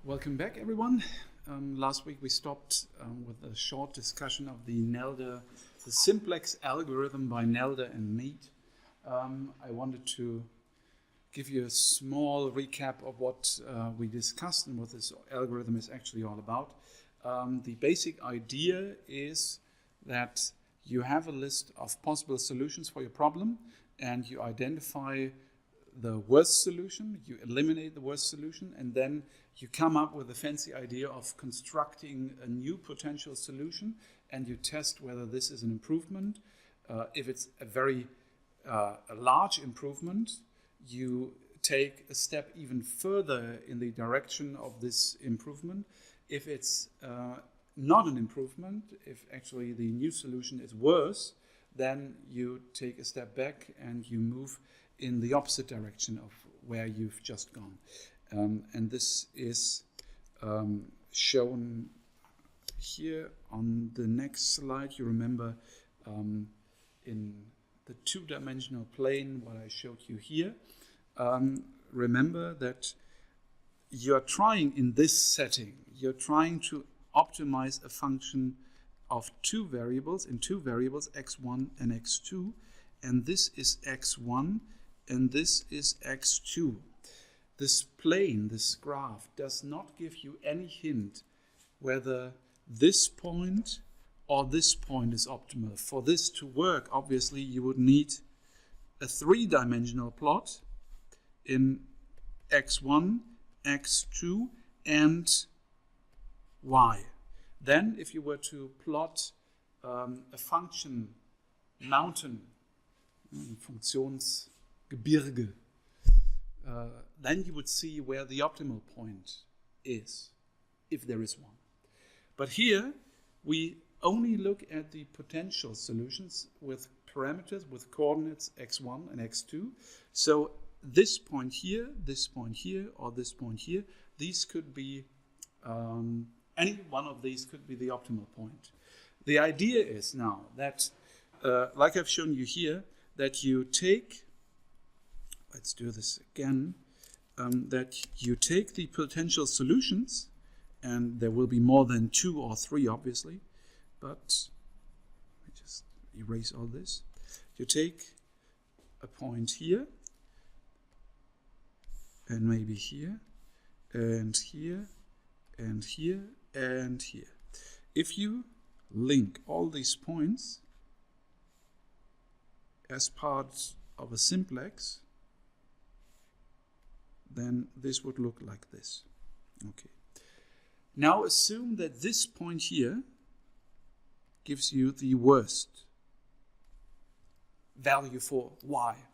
Welcome back, everyone. Last week we stopped with a short discussion of the simplex algorithm by Nelder and Mead. I wanted to give you a small recap of what we discussed and what this algorithm is actually all about. The basic idea is that you have a list of possible solutions for your problem and you identify the worst solution, you eliminate the worst solution, and then you come up with a fancy idea of constructing a new potential solution, and you test whether this is an improvement. If it's a very large improvement, you take a step even further in the direction of this improvement. If it's not an improvement, if actually the new solution is worse, then you take a step back and you move in the opposite direction of where you've just gone. And this is shown here on the next slide. You remember in the two-dimensional plane what I showed you here. Remember that you're trying in this setting, you're trying to optimize a function of two variables, x1 and x2, and this is x1 and this is x2. This plane, this graph, does not give you any hint whether this point or this point is optimal. For this to work, obviously, you would need a three-dimensional plot in x1, x2, and y. Then, if you were to plot a function mountain, Funktionsgebirge, then you would see where the optimal point is, if there is one. But here, we only look at the potential solutions with parameters, with coordinates x1 and x2. So this point here, or this point here, these could be, any one of these could be the optimal point. The idea is now that, like I've shown you here, that you take, let's do this again, that you take the potential solutions, and there will be more than two or three, obviously, but let me just erase all this. You take a point here, and maybe here, and here, and here, and here. If you link all these points as part of a simplex, then this would look like this. Okay. Now assume that this point here gives you the worst value for y.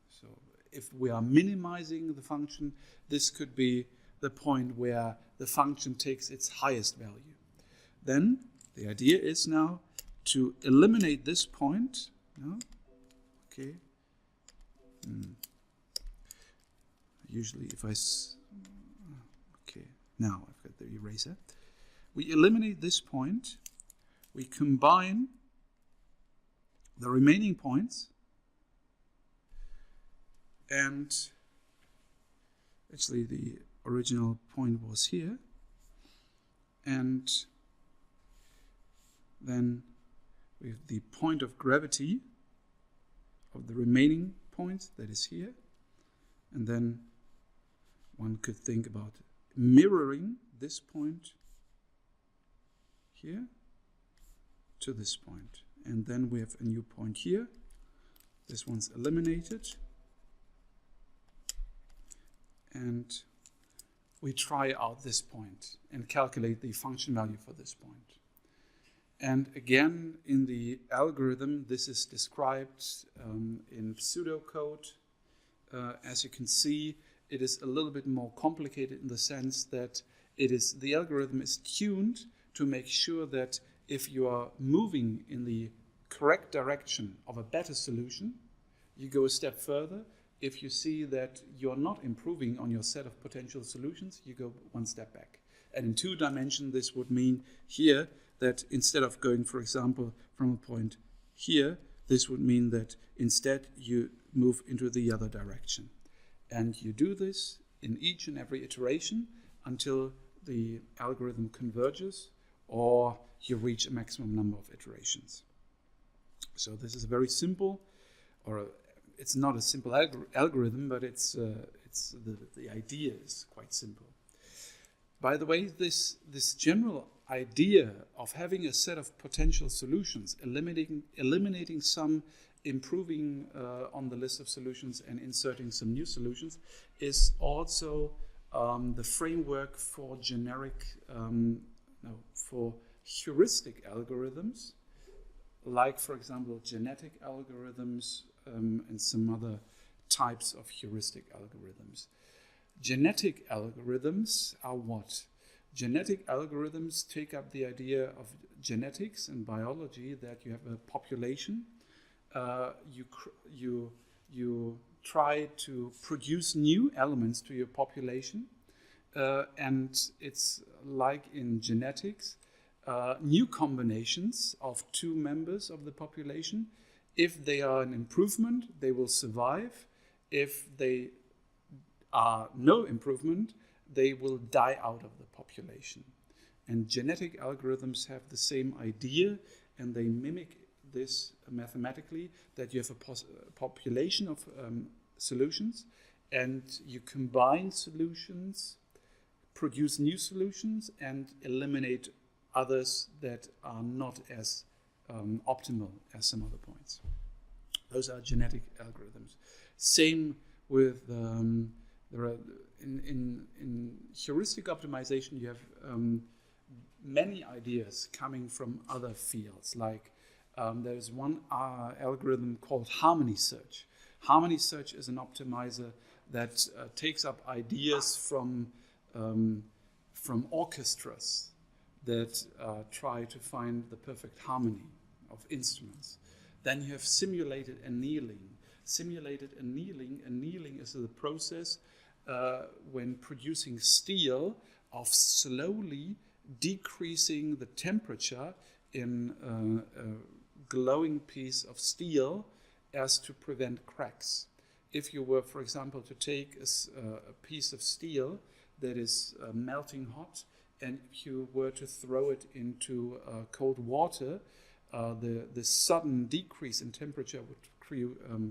So if we are minimizing the function, this could be the point where the function takes its highest value. Then the idea is now to eliminate this point. No? Okay. Usually if okay, now I've got the eraser. We eliminate this point, we combine the remaining points, and actually the original point was here, and then we have the point of gravity of the remaining point that is here, and then one could think about mirroring this point here to this point. And then we have a new point here. This one's eliminated. And we try out this point and calculate the function value for this point. And again, in the algorithm, this is described in pseudocode. As you can see, it is a little bit more complicated in the sense that the algorithm is tuned to make sure that if you are moving in the correct direction of a better solution, you go a step further. If you see that you're not improving on your set of potential solutions, you go one step back. And in two dimensions, this would mean here that instead of going, for example, from a point here, this would mean that instead you move into the other direction. And you do this in each and every iteration until the algorithm converges, or you reach a maximum number of iterations. So this is very simple, or it's not a simple algorithm, but it's the idea is quite simple. By the way, this general idea of having a set of potential solutions, eliminating some, improving on the list of solutions, and inserting some new solutions, is also the framework for for heuristic algorithms, like, for example, genetic algorithms and some other types of heuristic algorithms. Genetic algorithms are what? Genetic algorithms take up the idea of genetics and biology, that you have a population. You try to produce new elements to your population, and it's like in genetics, new combinations of two members of the population. If they are an improvement, they will survive. If they are no improvement, they will die out of the population. And genetic algorithms have the same idea, and they mimic this mathematically, that you have a population of solutions, and you combine solutions, produce new solutions, and eliminate others that are not as optimal as some other points. Those are genetic algorithms. Same with in heuristic optimization, you have many ideas coming from other fields. Like there's one algorithm called harmony search. Harmony search is an optimizer that takes up ideas from orchestras that try to find the perfect harmony of instruments. Then you have simulated annealing. Simulated annealing is the process when producing steel of slowly decreasing the temperature in a glowing piece of steel as to prevent cracks. If you were, for example, to take a piece of steel that is melting hot, and if you were to throw it into cold water, the sudden decrease in temperature would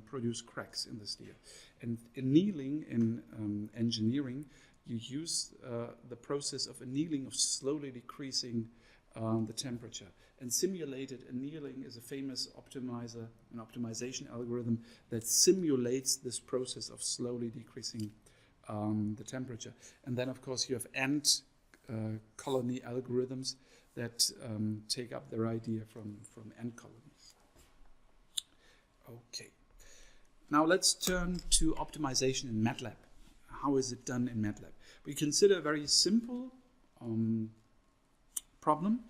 produce cracks in the steel. And annealing in engineering, you use the process of annealing, of slowly decreasing the temperature. And simulated annealing is a famous optimizer, an optimization algorithm that simulates this process of slowly decreasing the temperature. And then, of course, you have ant colony algorithms that take up their idea from ant colonies. Okay. Now let's turn to optimization in MATLAB. How is it done in MATLAB? We consider a very simple problem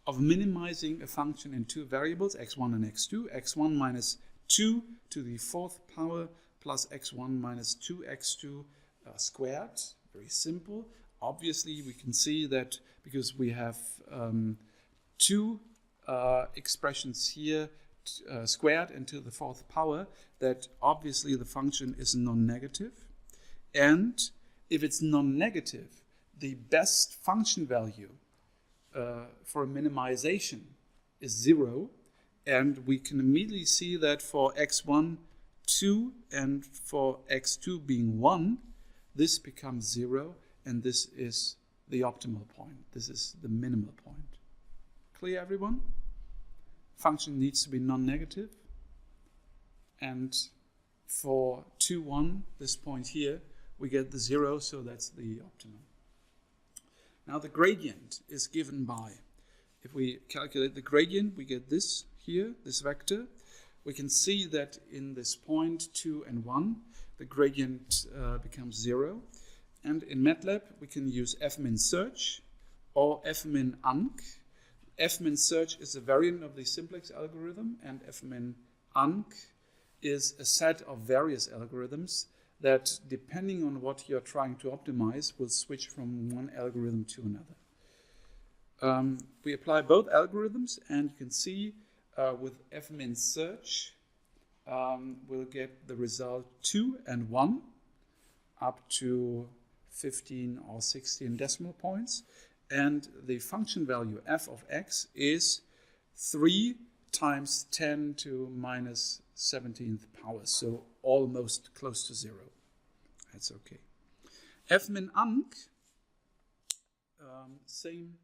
of minimizing a function in two variables, x1 and x2, x1 minus 2 to the fourth power plus x1 minus 2x2 squared. Very simple. Obviously, we can see that because we have two expressions here squared into the fourth power, that obviously the function is non-negative. And if it's non-negative, the best function value for minimization is 0. And we can immediately see that for x1, 2, and for x2 being 1, this becomes 0, and this is the optimal point. This is the minimal point. Clear, everyone? Function needs to be non-negative. And for 2, 1, this point here, we get the 0, so that's the optimum. Now the gradient is given by, if we calculate the gradient, we get this here, this vector. We can see that in this point 2 and 1, the gradient becomes 0. And in MATLAB, we can use fmin search or fmin unc. Fmin search is a variant of the simplex algorithm, and fmin unc is a set of various algorithms that, depending on what you're trying to optimize, will switch from one algorithm to another. We apply both algorithms, and you can see with fmin search, we'll get the result 2 and 1 up to 15 or 16 decimal points. And the function value f of x is 3 times 10 to minus 17th power, so almost close to 0. That's okay. F min anc, same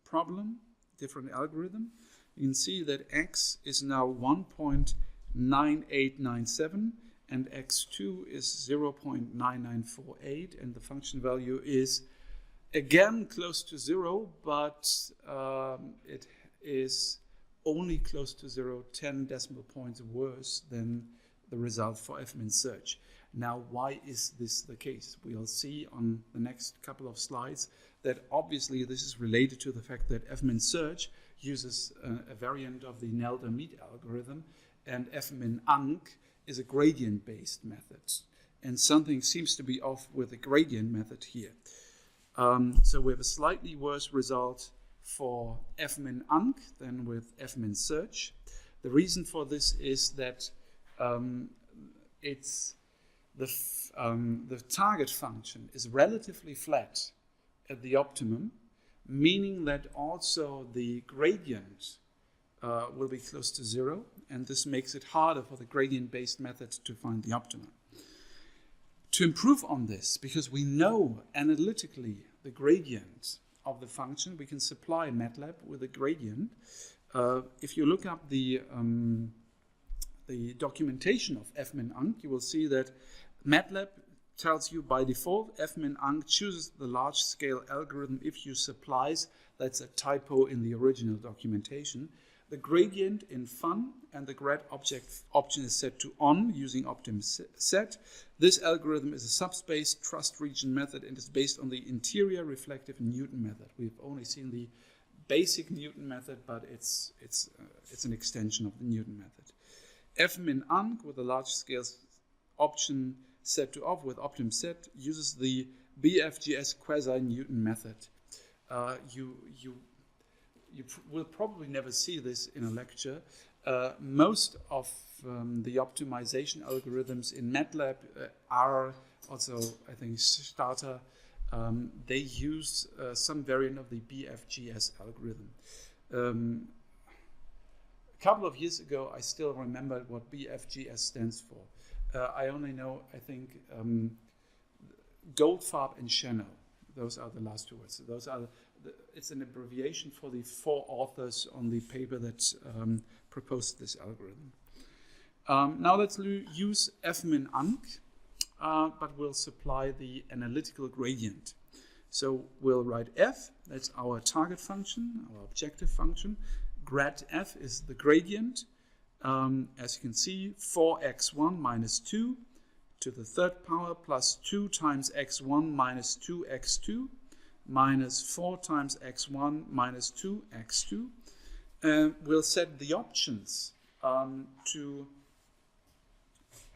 problem, different algorithm. You can see that x is now 1.9897 and x2 is 0.9948, and the function value is again close to 0, but it is only close to 0, 10 decimal points worse than the result for f-min search. Now, why is this the case? We'll see on the next couple of slides that obviously this is related to the fact that f-min search uses a variant of the Nelder-Mead algorithm, and f-min anc is a gradient-based method. And something seems to be off with the gradient method here. So we have a slightly worse result for f-min anc than with f-min search. The reason for this is that the target function is relatively flat at the optimum, meaning that also the gradient will be close to 0, and this makes it harder for the gradient-based method to find the optimum. To improve on this, because we know analytically the gradient of the function, we can supply MATLAB with a gradient. If you look up the documentation of f-min anc, you will see that MATLAB tells you by default f-min anc chooses the large-scale algorithm if you supplies, that's a typo in the original documentation, the gradient in fun, and the grad object option is set to on using optim set. This algorithm is a subspace trust region method and is based on the interior reflective Newton method. We've only seen the basic Newton method, but it's an extension of the Newton method. F-min anc with a large scale option set to off with optim set uses the BFGS quasi-Newton method. You will probably never see this in a lecture. Most of the optimization algorithms in MATLAB are also, I think, Starter. They use some variant of the BFGS algorithm. A couple of years ago, I still remembered what BFGS stands for. I only know, I think, Goldfarb and Chennault. Those are the last two words. Those are it's an abbreviation for the 4 authors on the paper that proposed this algorithm. Now let's use f-min anc, but we'll supply the analytical gradient. So we'll write f, that's our target function, our objective function. Grad f is the gradient. As you can see, 4x1 minus 2 to the third power plus 2 times x1 minus 2x2 minus 4 times x1 minus 2x2. We'll set the options to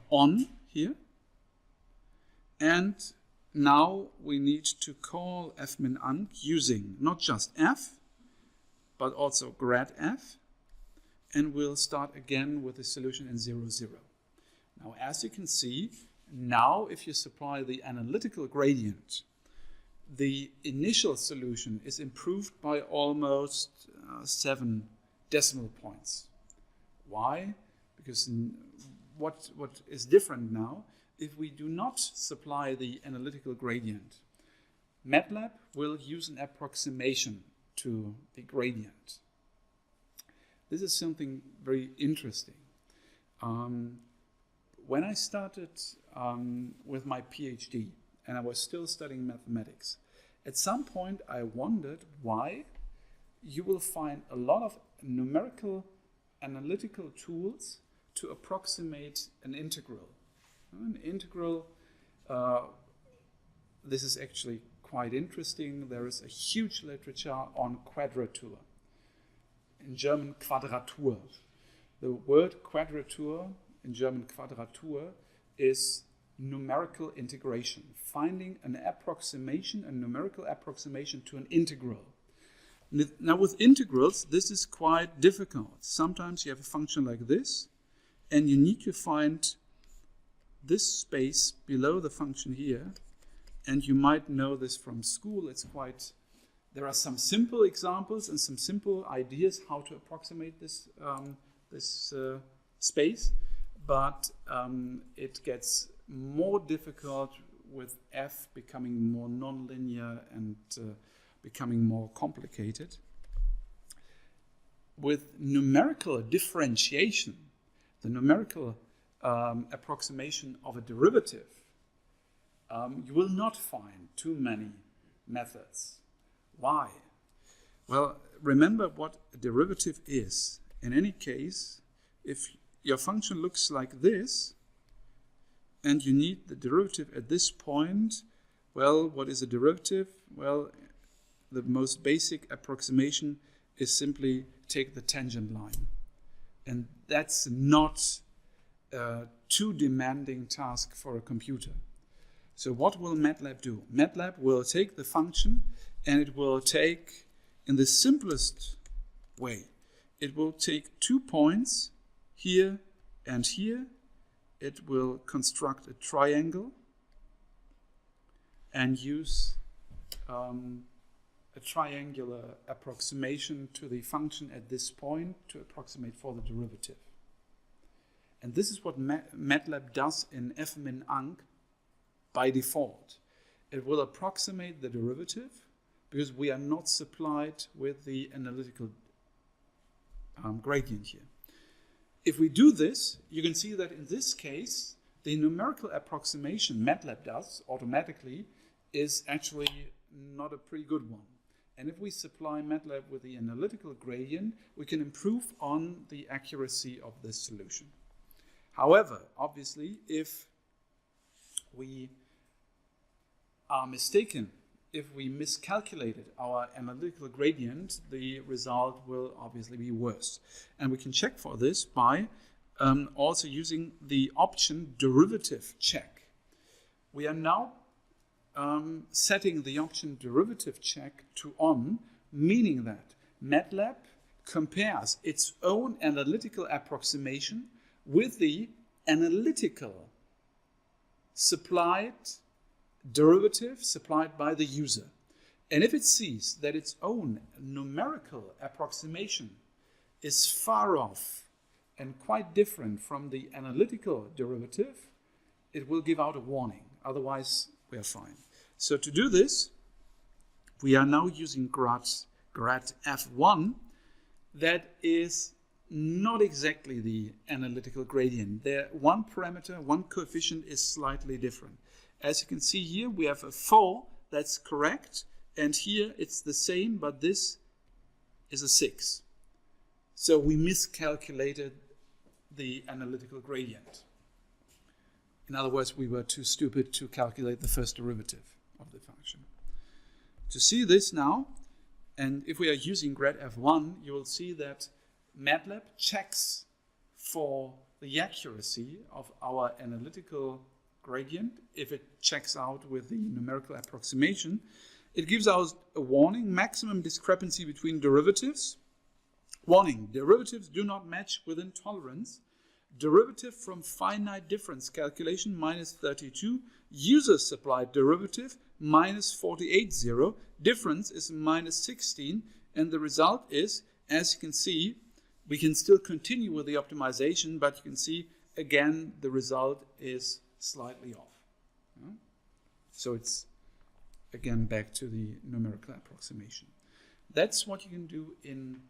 on here. And now we need to call f-min anc using not just f, but also grad f. And we'll start again with the solution in 0, 0. Now, as you can see, now if you supply the analytical gradient, the initial solution is improved by almost 7 decimal points. Why? Because what is different now, if we do not supply the analytical gradient, MATLAB will use an approximation to the gradient. This is something very interesting. When I started with my PhD, and I was still studying mathematics, at some point I wondered why you will find a lot of numerical analytical tools to approximate an integral. An integral, this is actually quite interesting. There is a huge literature on quadrature. In German, Quadratur. The word quadratur, in German Quadratur, is numerical integration, finding an approximation, a numerical approximation to an integral. Now with integrals, this is quite difficult. Sometimes you have a function like this, and you need to find this space below the function here, and you might know this from school, there are some simple examples and some simple ideas how to approximate this, space, but it gets more difficult with f becoming more nonlinear and becoming more complicated. With numerical differentiation, the numerical approximation of a derivative, you will not find too many methods. Why? Well, remember what a derivative is. In any case, if your function looks like this, and you need the derivative at this point, well, what is a derivative? Well, the most basic approximation is simply take the tangent line. And that's not a too demanding task for a computer. So what will MATLAB do? MATLAB will take the function and it will take, in the simplest way, it will take 2 points here and here. It will construct a triangle and use a triangular approximation to the function at this point to approximate for the derivative. And this is what MATLAB does in fmin-unc by default. It will approximate the derivative because we are not supplied with the analytical gradient here. If we do this, you can see that in this case, the numerical approximation MATLAB does automatically is actually not a pretty good one. And if we supply MATLAB with the analytical gradient, we can improve on the accuracy of this solution. However, obviously, if we are mistaken, if we miscalculated our analytical gradient, the result will obviously be worse. And we can check for this by also using the option derivative check. We are now setting the option derivative check to on, meaning that MATLAB compares its own analytical approximation with the analytical supplied derivative supplied by the user. And if it sees that its own numerical approximation is far off and quite different from the analytical derivative, it will give out a warning. Otherwise, we are fine. So to do this, we are now using grad F1 that is not exactly the analytical gradient. There, one parameter, one coefficient is slightly different. As you can see here, we have a 4, that's correct, and here it's the same, but this is a 6. So we miscalculated the analytical gradient. In other words, we were too stupid to calculate the first derivative of the function. To see this now, and if we are using grad F1, you will see that MATLAB checks for the accuracy of our analytical gradient. If it checks out with the numerical approximation, it gives us a warning, maximum discrepancy between derivatives. Warning, derivatives do not match within tolerance. Derivative from finite difference calculation minus 32. User supplied derivative minus 48.0. Difference is minus 16. And the result is, as you can see, we can still continue with the optimization, but you can see again the result is slightly off. So it's again back to the numerical approximation. That's what you can do in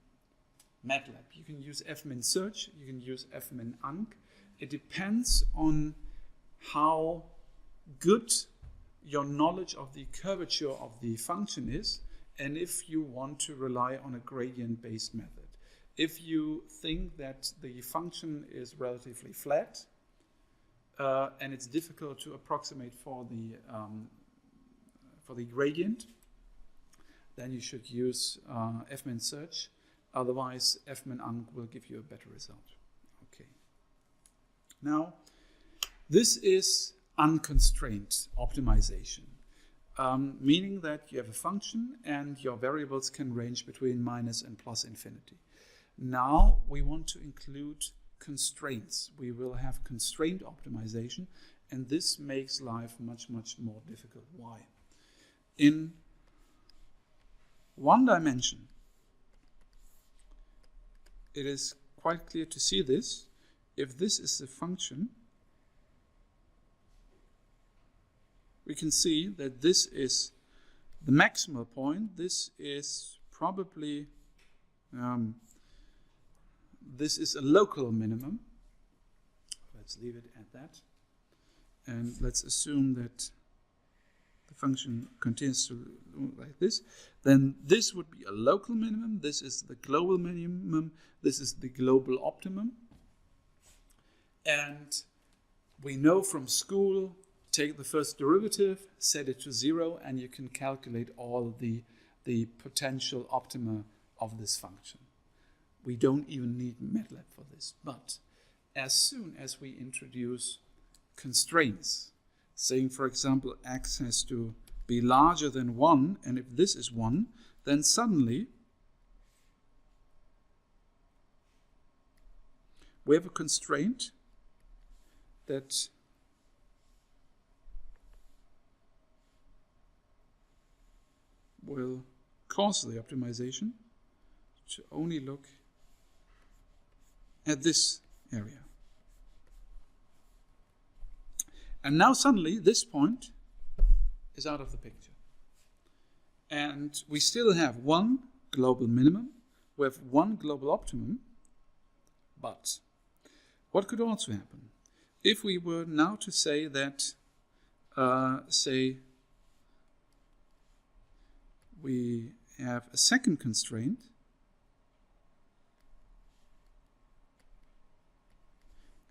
MATLAB. You can use fmin search, you can use fmin-unc. It depends on how good your knowledge of the curvature of the function is, and if you want to rely on a gradient-based method. If you think that the function is relatively flat and it's difficult to approximate for the gradient, then you should use fmin search. Otherwise, fmin-unc will give you a better result. Okay. Now, this is unconstrained optimization, meaning that you have a function and your variables can range between minus and plus infinity. Now we want to include constraints. We will have constraint optimization, and this makes life much, much more difficult. Why? In one dimension, it is quite clear to see this. If this is the function, we can see that this is the maximal point. This is probably, this is a local minimum. Let's leave it at that. And let's assume that the function continues to look like this. Then this would be a local minimum. This is the global minimum. This is the global optimum. And we know from school, take the first derivative, set it to 0, and you can calculate all the potential optima of this function. We don't even need MATLAB for this. But as soon as we introduce constraints, saying, for example, x has to be larger than 1, and if this is 1, then suddenly we have a constraint that will cause the optimization to only look at this area. And now suddenly this point is out of the picture. And we still have one global minimum, we have one global optimum, but what could also happen? If we were now to say that, say, we have a second constraint,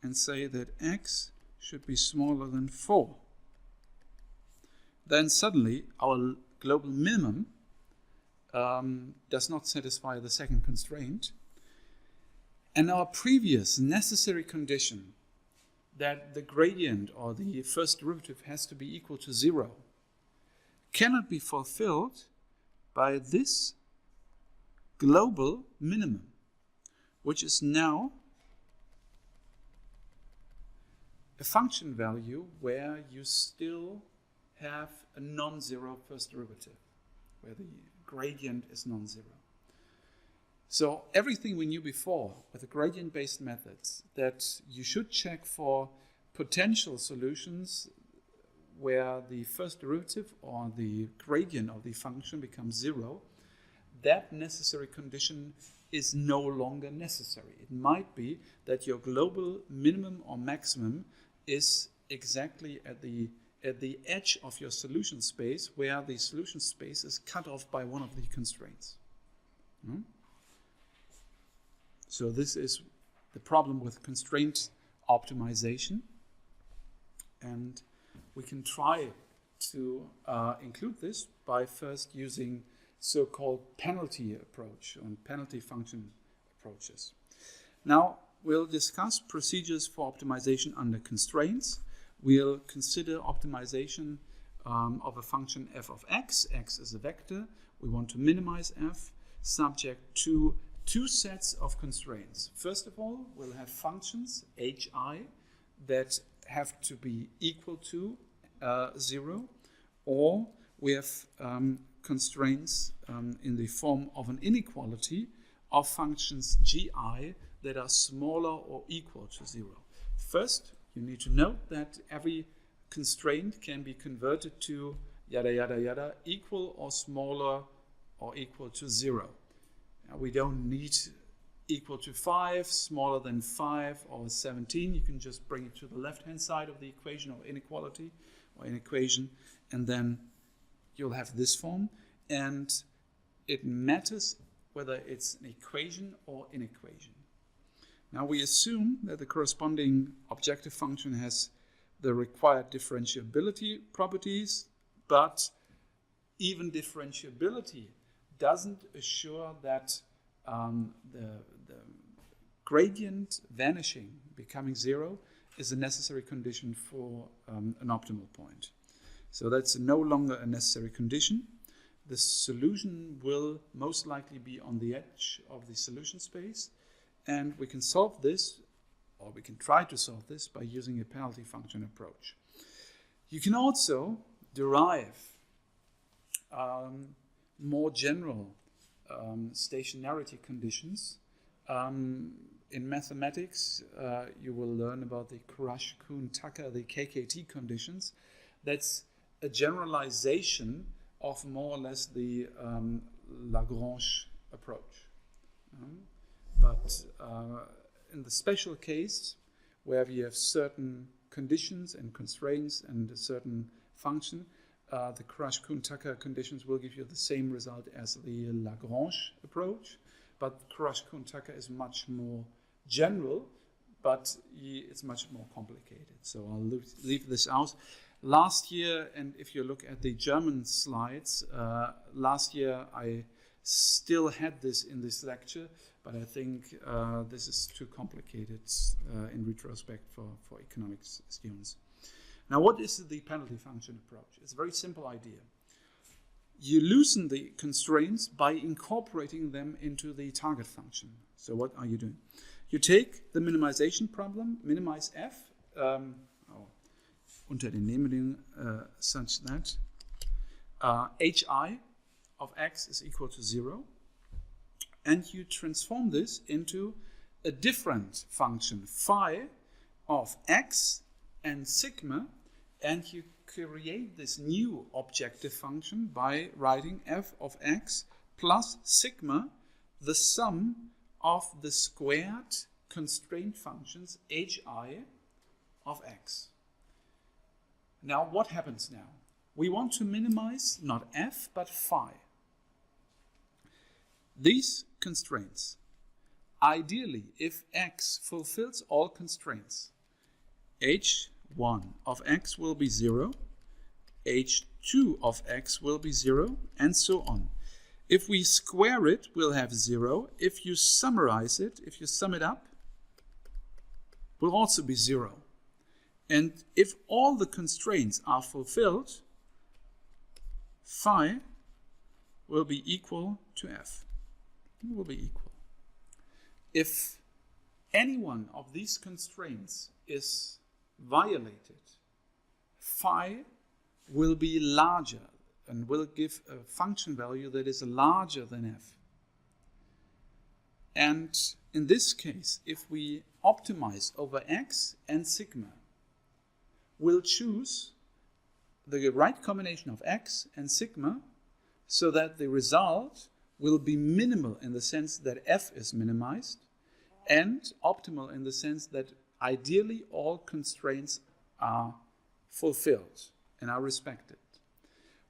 and say that x should be smaller than 4, then suddenly our global minimum does not satisfy the second constraint, and our previous necessary condition that the gradient or the first derivative has to be equal to 0 cannot be fulfilled by this global minimum, which is now a function value where you still have a non-zero first derivative, where the gradient is non-zero. So everything we knew before with the gradient-based methods, that you should check for potential solutions where the first derivative or the gradient of the function becomes 0, that necessary condition is no longer necessary. It might be that your global minimum or maximum is exactly at the edge of your solution space, where the solution space is cut off by one of the constraints. So this is the problem with constraint optimization, and we can try to include this by first using so-called penalty approach and penalty function approaches. Now we'll discuss procedures for optimization under constraints. We'll consider optimization of a function f of x. X is a vector. We want to minimize f subject to two sets of constraints. First of all, we'll have functions hi that have to be equal to 0, or we have constraints in the form of an inequality of functions gi that are smaller or equal to 0. First, you need to note that every constraint can be converted to yada yada yada equal or smaller or equal to 0. Now, we don't need equal to 5, smaller than 5 or 17. You can just bring it to the left-hand side of the equation or inequality or inequation, and then you'll have this form. And it matters whether it's an equation or inequation. Now we assume that the corresponding objective function has the required differentiability properties, but even differentiability doesn't assure that the gradient vanishing, becoming 0, is a necessary condition for an optimal point. So that's no longer a necessary condition. The solution will most likely be on the edge of the solution space, and we can solve this, or we can try to solve this, by using a penalty function approach. You can also derive more general stationarity conditions. In mathematics, you will learn about the Kharash-Kuhn-Tucker, the KKT conditions. That's a generalization of more or less the Lagrange approach. But in the special case, where we have certain conditions and constraints and a certain function, the Kharash-Kuhn-Tucker conditions will give you the same result as the Lagrange approach. But Kharash-Kuhn-Tucker is much more general, but it's much more complicated. So I'll leave this out. Last year, and if you look at the German slides, last year I still had this in this lecture, but I think this is too complicated in retrospect for economics students. Now, what is the penalty function approach? It's a very simple idea. You loosen the constraints by incorporating them into the target function. So what are you doing? You take the minimization problem, minimize f, unter den Nebenbedingungen such that hi of x is equal to 0, and you transform this into a different function, phi of x and sigma, and you create this new objective function by writing f of x plus sigma, the sum of the squared constraint functions hi of x. Now, what happens now? We want to minimize not f, but phi. These constraints, ideally, if x fulfills all constraints, h1 of x will be 0, h2 of x will be 0, and so on. If we square it, we'll have 0. If you summarize it, if you sum it up, will also be 0. And if all the constraints are fulfilled, phi will be equal to f. It will be equal. If any one of these constraints is violated, phi will be larger and will give a function value that is larger than f. And in this case, if we optimize over x and sigma, we'll choose the right combination of x and sigma so that the result will be minimal in the sense that f is minimized, and optimal in the sense that ideally all constraints are fulfilled and are respected.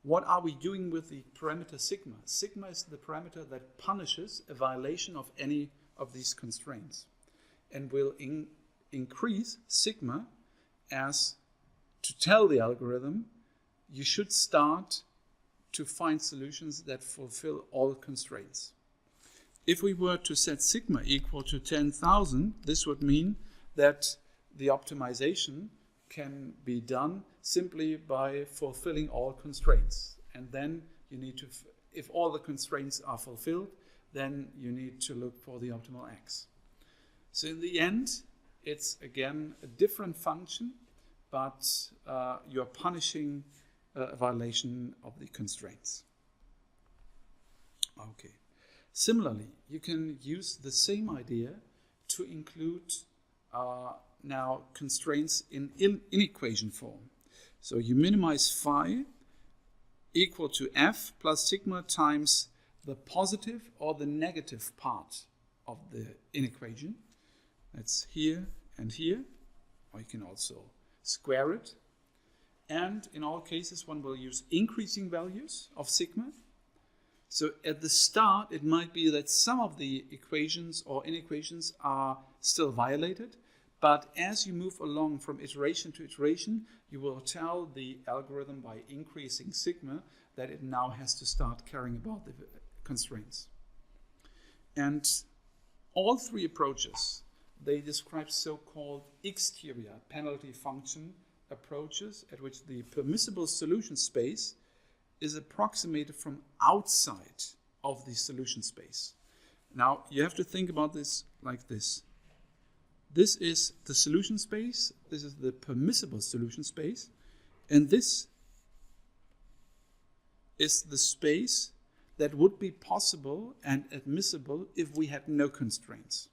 What are we doing with the parameter sigma? Sigma is the parameter that punishes a violation of any of these constraints and will increase sigma as to tell the algorithm you should start to find solutions that fulfill all constraints. If we were to set sigma equal to 10,000, this would mean that the optimization can be done simply by fulfilling all constraints. And then you need to, if all the constraints are fulfilled, then you need to look for the optimal x. So in the end, it's again a different function, but you're punishing a violation of the constraints. Okay. Similarly, you can use the same idea to include now constraints in inequation form. So you minimize phi equal to f plus sigma times the positive or the negative part of the inequation. That's here and here, or you can also square it. And in all cases, one will use increasing values of sigma. So at the start, it might be that some of the equations or inequations are still violated, but as you move along from iteration to iteration, you will tell the algorithm by increasing sigma that it now has to start caring about the constraints. And all three approaches, they describe so-called exterior penalty function approaches at which the permissible solution space is approximated from outside of the solution space. Now, you have to think about this like this. This is the solution space. This is the permissible solution space. And this is the space that would be possible and admissible if we had no constraints.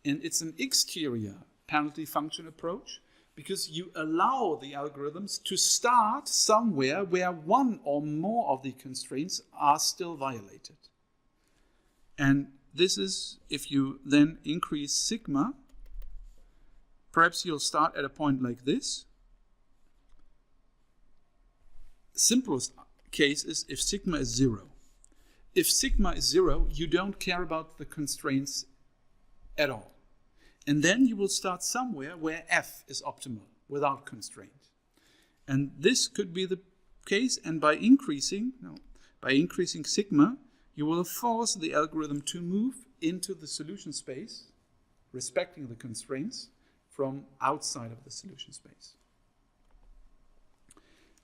And it's an exterior penalty function approach because you allow the algorithms to start somewhere where one or more of the constraints are still violated. And this is, if you then increase sigma, perhaps you'll start at a point like this. Simplest case is if sigma is 0. If sigma is 0, you don't care about the constraints at all. And then you will start somewhere where f is optimal without constraint. And this could be the case, and by increasing sigma, you will force the algorithm to move into the solution space, respecting the constraints, from outside of the solution space.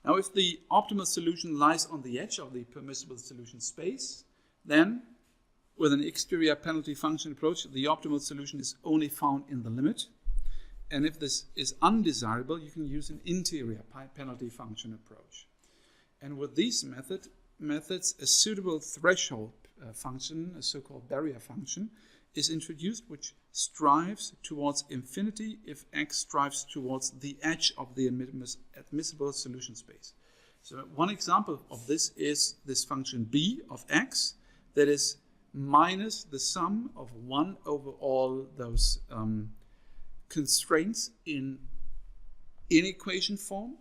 Now, if the optimal solution lies on the edge of the permissible solution space, then with an exterior penalty function approach, the optimal solution is only found in the limit. And if this is undesirable, you can use an interior penalty function approach. And with these methods, a suitable threshold function, a so-called barrier function, is introduced, which strives towards infinity if x strives towards the edge of the admissible solution space. So one example of this is this function b of x, that is minus the sum of 1 over all those constraints in inequation form,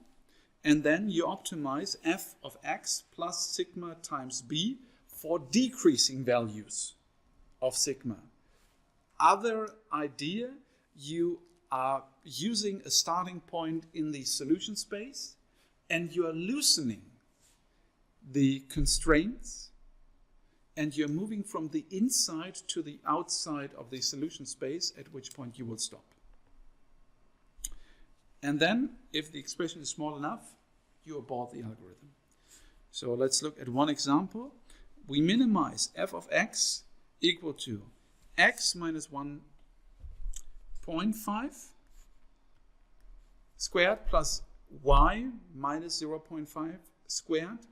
and then you optimize f of x plus sigma times b for decreasing values of sigma. Other idea, you are using a starting point in the solution space and you are loosening the constraints and you're moving from the inside to the outside of the solution space, at which point you will stop. And then, if the expression is small enough, you abort the algorithm. So let's look at one example. We minimize f of x equal to x minus 1.5 squared plus y minus 0.5 squared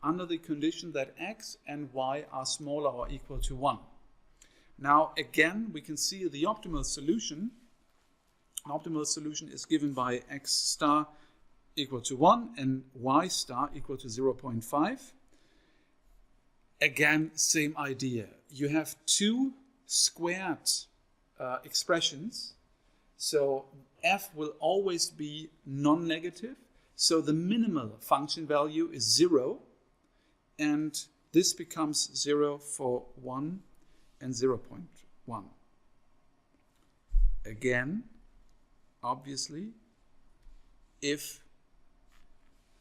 under the condition that x and y are smaller or equal to 1. Now again, we can see the optimal solution. An optimal solution is given by x star equal to 1 and y star equal to 0.5. Again, same idea. You have two squared expressions, so f will always be non-negative, so the minimal function value is 0, and this becomes 0 for 1 and 0.1. Again, obviously,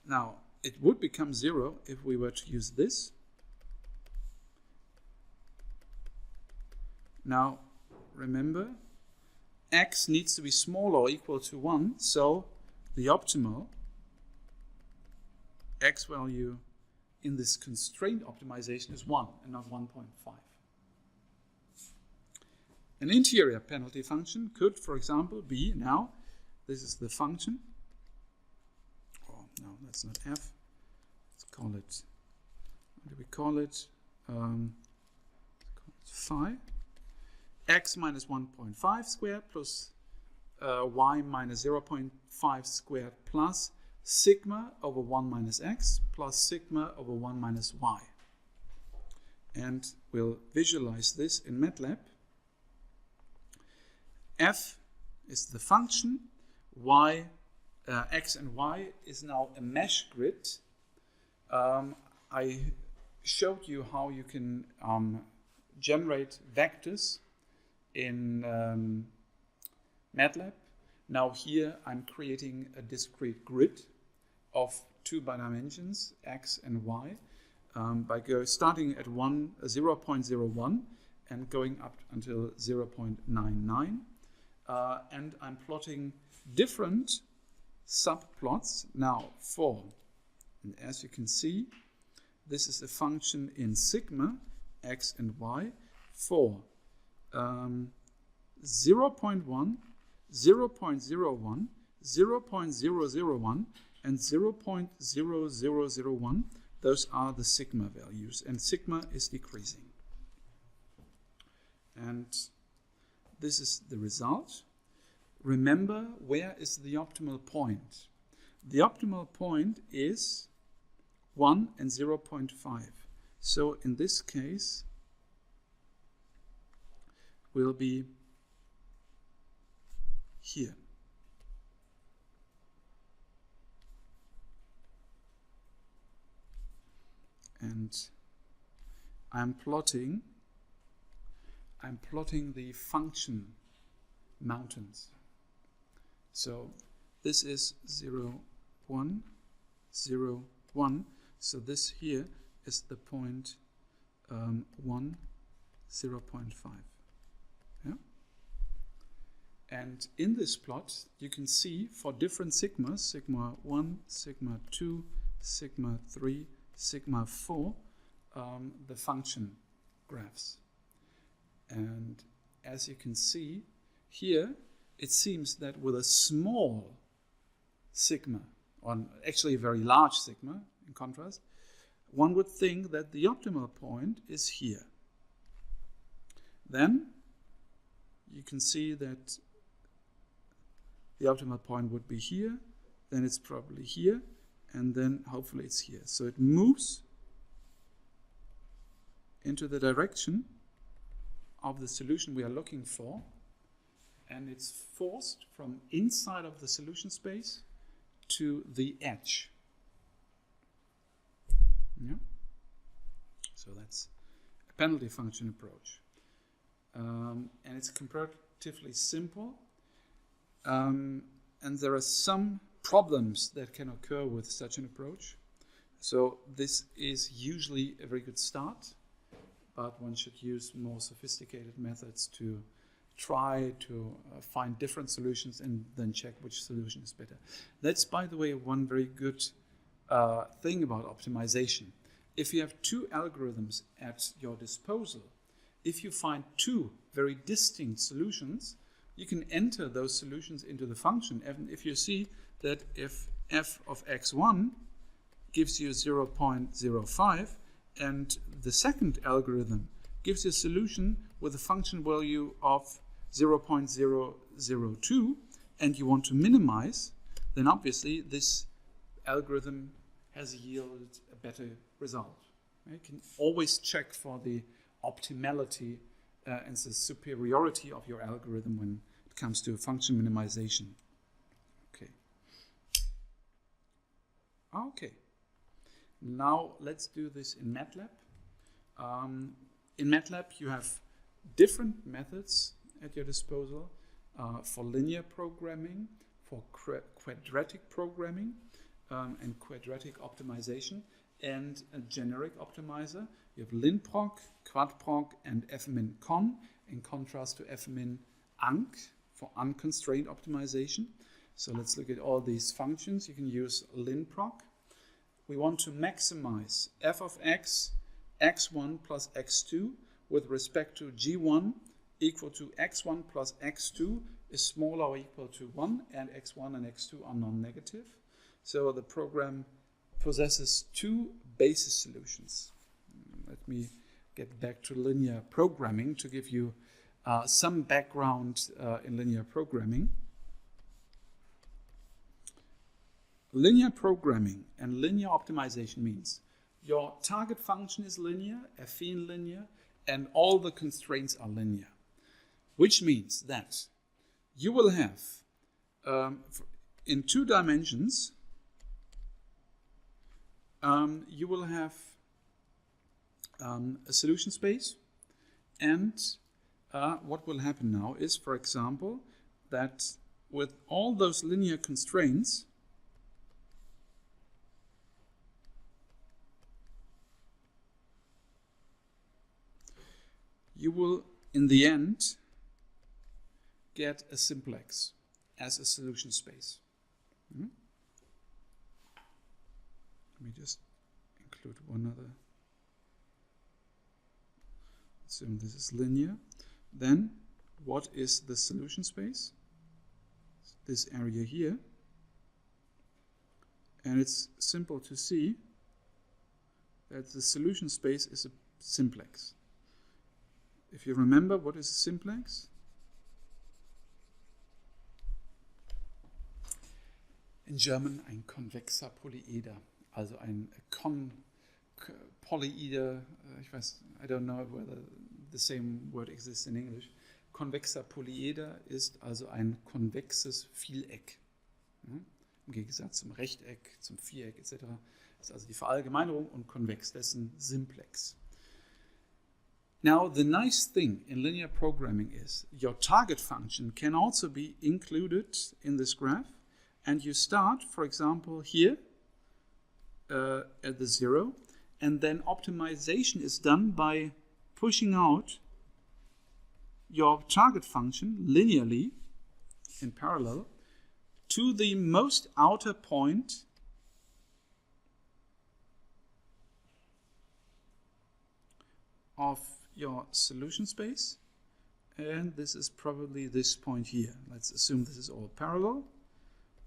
now it would become 0 if we were to use this. Now, remember, x needs to be smaller or equal to 1, so the optimal x value in this constraint optimization is 1 and not 1.5. An interior penalty function could, for example, be, now, this is the function. Oh, no, that's not f. Let's call it, what do we call it? Phi. X minus 1.5 squared plus y minus 0.5 squared plus sigma over 1 minus x plus sigma over 1 minus y. And we'll visualize this in MATLAB. F is the function, y, x and y is now a mesh grid. I showed you how you can generate vectors in MATLAB. Now here I'm creating a discrete grid of 2 dimensions, x and y, by starting at 0.01 and going up until 0.99. And I'm plotting different subplots now for, and as you can see, this is a function in sigma, x and y, for 0.1, 0.01, 0.001, and 0.0001, those are the sigma values, and sigma is decreasing. And this is the result. Remember, where is the optimal point? The optimal point is 1 and 0.5. So in this case, will be here. And I'm plotting the function mountains. So this is 0, 1, 0, 1. So this here is the point 1, 0.5. Yeah? And in this plot, you can see for different sigmas, sigma 1, sigma 2, sigma 3, sigma 4, the function graphs. And as you can see here, it seems that with a small sigma, or actually a very large sigma in contrast, one would think that the optimal point is here. Then you can see that the optimal point would be here, then it's probably here, and then hopefully it's here. So it moves into the direction of the solution we are looking for, and it's forced from inside of the solution space to the edge. Yeah? So that's a penalty function approach. And it's comparatively simple, and there are some problems that can occur with such an approach. So this is usually a very good start, but one should use more sophisticated methods to try to find different solutions and then check which solution is better. That's, by the way, one very good thing about optimization. If you have two algorithms at your disposal, if you find two very distinct solutions, you can enter those solutions into the function. And if you see that if f of x1 gives you 0.05 and the second algorithm gives you a solution with a function value of 0.002 and you want to minimize, then obviously this algorithm has yielded a better result. You can always check for the optimality and the superiority of your algorithm when it comes to function minimization. Okay. Now let's do this in MATLAB. In MATLAB you have different methods at your disposal for linear programming, for quadratic programming, and quadratic optimization, and a generic optimizer. You have linproc, quadproc, and fmin-con, in contrast to fmin-unc for unconstrained optimization. So let's look at all these functions. You can use linproc. We want to maximize f of x, x1 plus x2 with respect to g1 equal to x1 plus x2 is smaller or equal to 1, and x1 and x2 are non-negative. So the program possesses two basis solutions. Let me get back to linear programming to give you some background in linear programming. Linear programming and linear optimization means your target function is linear, affine linear, and all the constraints are linear. Which means that you will have, in 2 dimensions, you will have a solution space, and what will happen now is, for example, that with all those linear constraints, you will, in the end, get a simplex as a solution space. Let me just include one other. Assume this is linear. Then, what is the solution space? This area here. And it's simple to see that the solution space is a simplex. If you remember, what is a simplex? In German ein konvexer Polyeder, also ein Polyeder, I don't know whether the same word exists in English. Konvexer Polyeder ist also ein konvexes Vieleck. Im Gegensatz zum Rechteck, zum Viereck etc. Das ist also die Verallgemeinerung und konvex, das ist ein Simplex. Now, the nice thing in linear programming is your target function can also be included in this graph, and you start, for example, here at the 0, and then optimization is done by pushing out your target function linearly in parallel to the most outer point of your solution space, and this is probably this point here. Let's assume this is all parallel.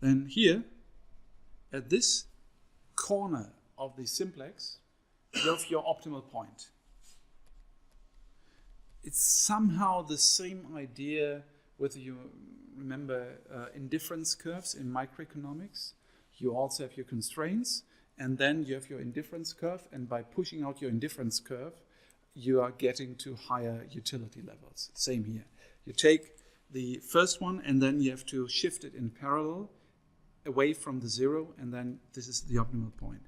Then here, at this corner of the simplex, you have your optimal point. It's somehow the same idea with, you remember, indifference curves in microeconomics. You also have your constraints, and then you have your indifference curve, and by pushing out your indifference curve, you are getting to higher utility levels. Same here. You take the first one, and then you have to shift it in parallel away from the 0, and then this is the optimal point.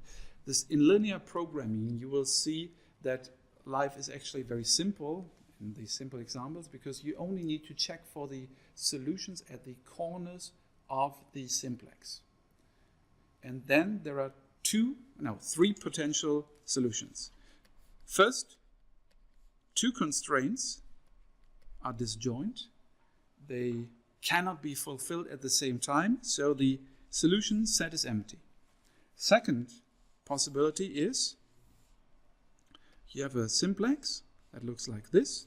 This, in linear programming, you will see that life is actually very simple in these simple examples, because you only need to check for the solutions at the corners of the simplex. And then there are three potential solutions. First, two constraints are disjoint. They cannot be fulfilled at the same time, so the solution set is empty. Second possibility is you have a simplex that looks like this,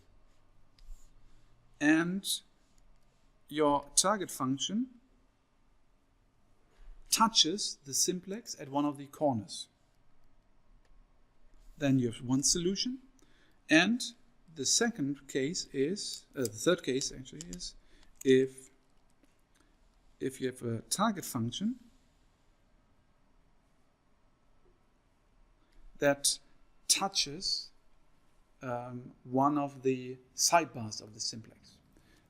and your target function touches the simplex at one of the corners. Then you have one solution, and the second case is, the third case actually is, if you have a target function that touches one of the sidebars of the simplex.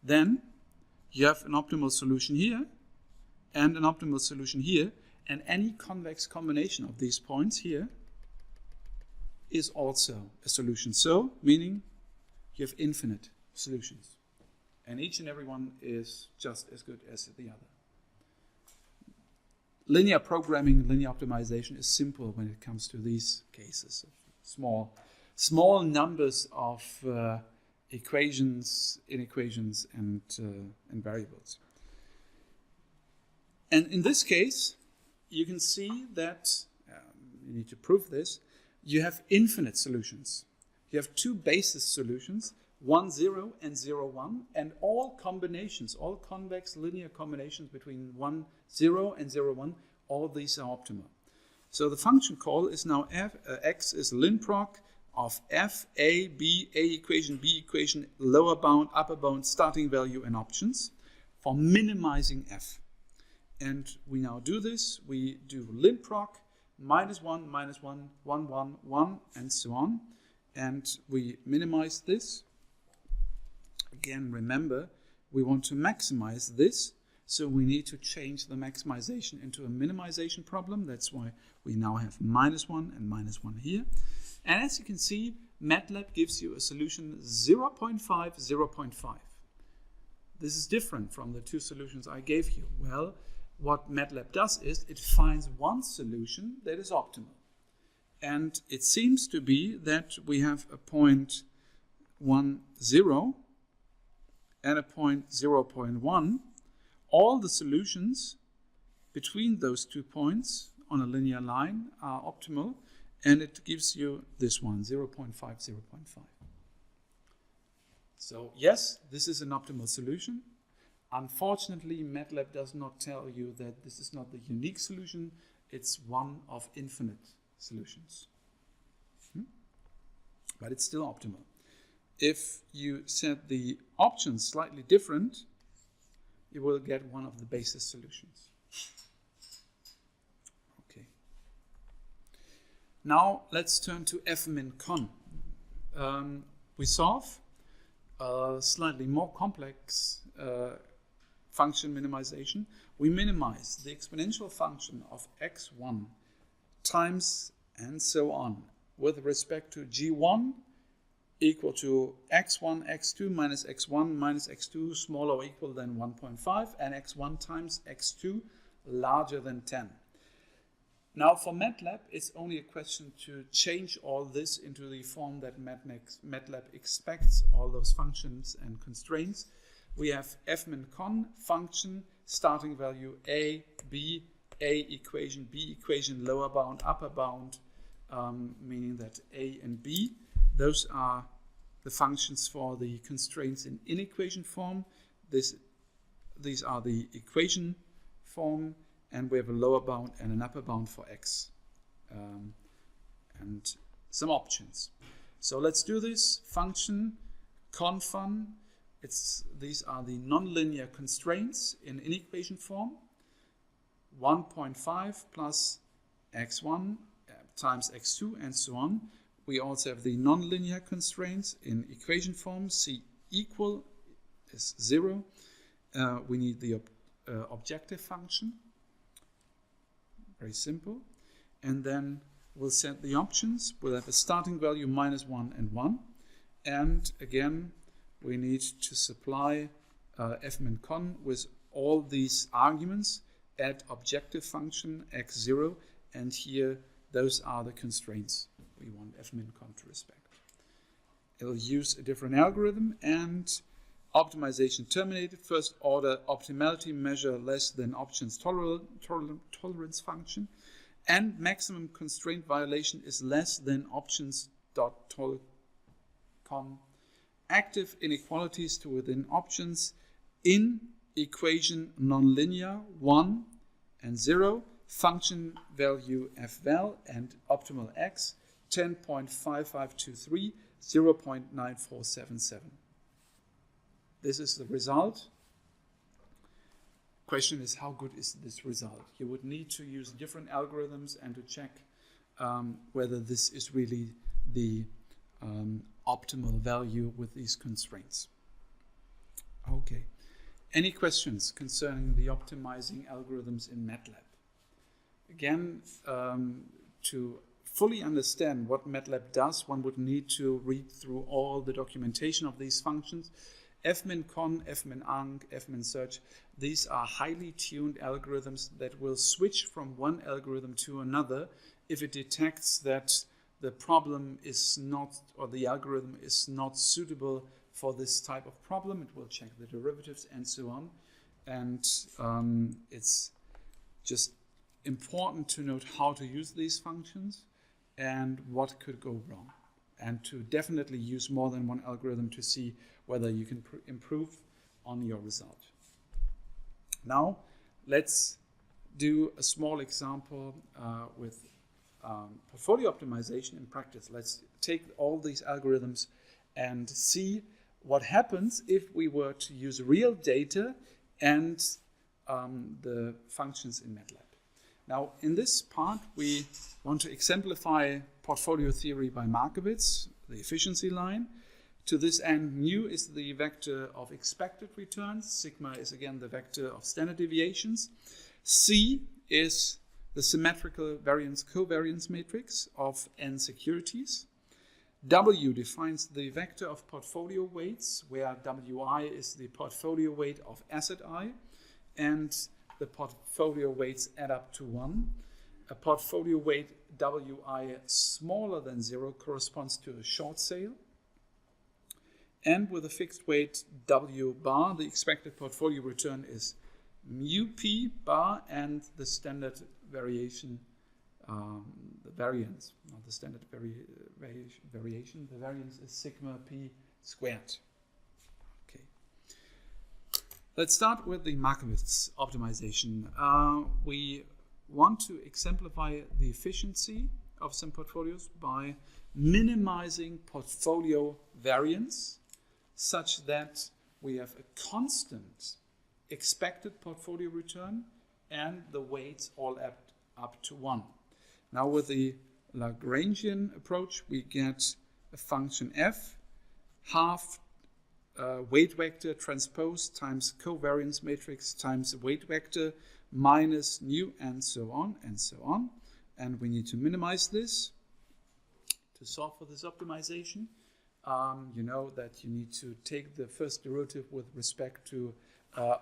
Then you have an optimal solution here and an optimal solution here, and any convex combination of these points here is also a solution. So, meaning you have infinite solutions, and each and every one is just as good as the other. Linear programming, linear optimization is simple when it comes to these cases. Small numbers of equations, inequations, and variables. And in this case, you can see that, you need to prove this, you have infinite solutions. You have two basis solutions, 1, 0 and 0, 1, and all combinations, all convex linear combinations between 1, 0 and 0, 1, all these are optimal. So the function call is now x is linproc of f, a, b, b equation, lower bound, upper bound, starting value, and options for minimizing f. And we now do this. We do linproc, -1, -1, 1, 1, 1, and so on. And we minimize this. Again, remember, we want to maximize this, so we need to change the maximization into a minimization problem. That's why we now have -1 and -1 here. And as you can see, MATLAB gives you a solution 0.5, 0.5. This is different from the two solutions I gave you. Well, what MATLAB does is it finds one solution that is optimal. And it seems to be that we have a point 1, 0 and a point 0.1. All the solutions between those 2 points on a linear line are optimal, and it gives you this one, 0.5, 0.5. So yes, this is an optimal solution. Unfortunately, MATLAB does not tell you that this is not the unique solution. it's one of infinite solutions. But it's still optimal. If you set the options slightly different, you will get one of the basis solutions. Okay. Now let's turn to f-min-con. We solve a slightly more complex function minimization. We minimize the exponential function of x1 times and so on with respect to g1 equal to x1, x2 minus x1 minus x2 smaller or equal than 1.5 and x1 times x2 larger than 10. Now for MATLAB, it's only a question to change all this into the form that MATLAB expects all those functions and constraints. We have f-min-con function, starting value a, b, a equation, b equation, lower bound, upper bound, meaning that a and b, those are the functions for the constraints in inequation form. These are the equation form, and we have a lower bound and an upper bound for x, and some options. So let's do this. Function conf1. These are the nonlinear constraints in inequation form. 1.5 plus x1 times x2 and so on. We also have the nonlinear constraints in equation form. C equal is 0. We need the objective function. Very simple. And then we'll set the options. We'll have a starting value minus 1 and 1. And again, we need to supply f-min-con with all these arguments at objective function x0. And here, those are the constraints we want f-min-con to respect. It'll use a different algorithm and optimization terminated. First order optimality measure less than options tolerance function, and maximum constraint violation is less than options dot con. Active inequalities to within options in equation nonlinear 1 and 0. Function value f-val and optimal x 10.5523, 0.9477. This is the result. Question is, how good is this result? You would need to use different algorithms and to check whether this is really the optimal value with these constraints. Okay. Any questions concerning the optimizing algorithms in MATLAB? Again, to fully understand what MATLAB does, one would need to read through all the documentation of these functions. f-min-con, f-min-anc, f-min-search, these are highly tuned algorithms that will switch from one algorithm to another if it detects that the problem is not, or the algorithm is not suitable for this type of problem. It will check the derivatives and so on. And it's just important to note how to use these functions and what could go wrong. And to definitely use more than one algorithm to see whether you can improve on your result. Now, let's do a small example with portfolio optimization in practice. Let's take all these algorithms and see what happens if we were to use real data and the functions in MATLAB. Now, in this part, we want to exemplify portfolio theory by Markowitz, the efficiency line. To this end, mu is the vector of expected returns. Sigma is again the vector of standard deviations. C is the symmetrical variance-covariance matrix of n securities. W defines the vector of portfolio weights, where Wi is the portfolio weight of asset I, and the portfolio weights add up to 1. A portfolio weight Wi smaller than 0 corresponds to a short sale. And with a fixed weight W bar, the expected portfolio return is mu p bar, and the standard variation, the variance, not the standard variation, the variance is sigma p squared. Okay. Let's start with the Markowitz optimization. We want to exemplify the efficiency of some portfolios by minimizing portfolio variance such that we have a constant expected portfolio return and the weights all add up to 1. Now with the Lagrangian approach, we get a function f, half weight vector transpose times covariance matrix times weight vector minus nu, and so on and so on. And we need to minimize this to solve for this optimization. You know that you need to take the first derivative with respect to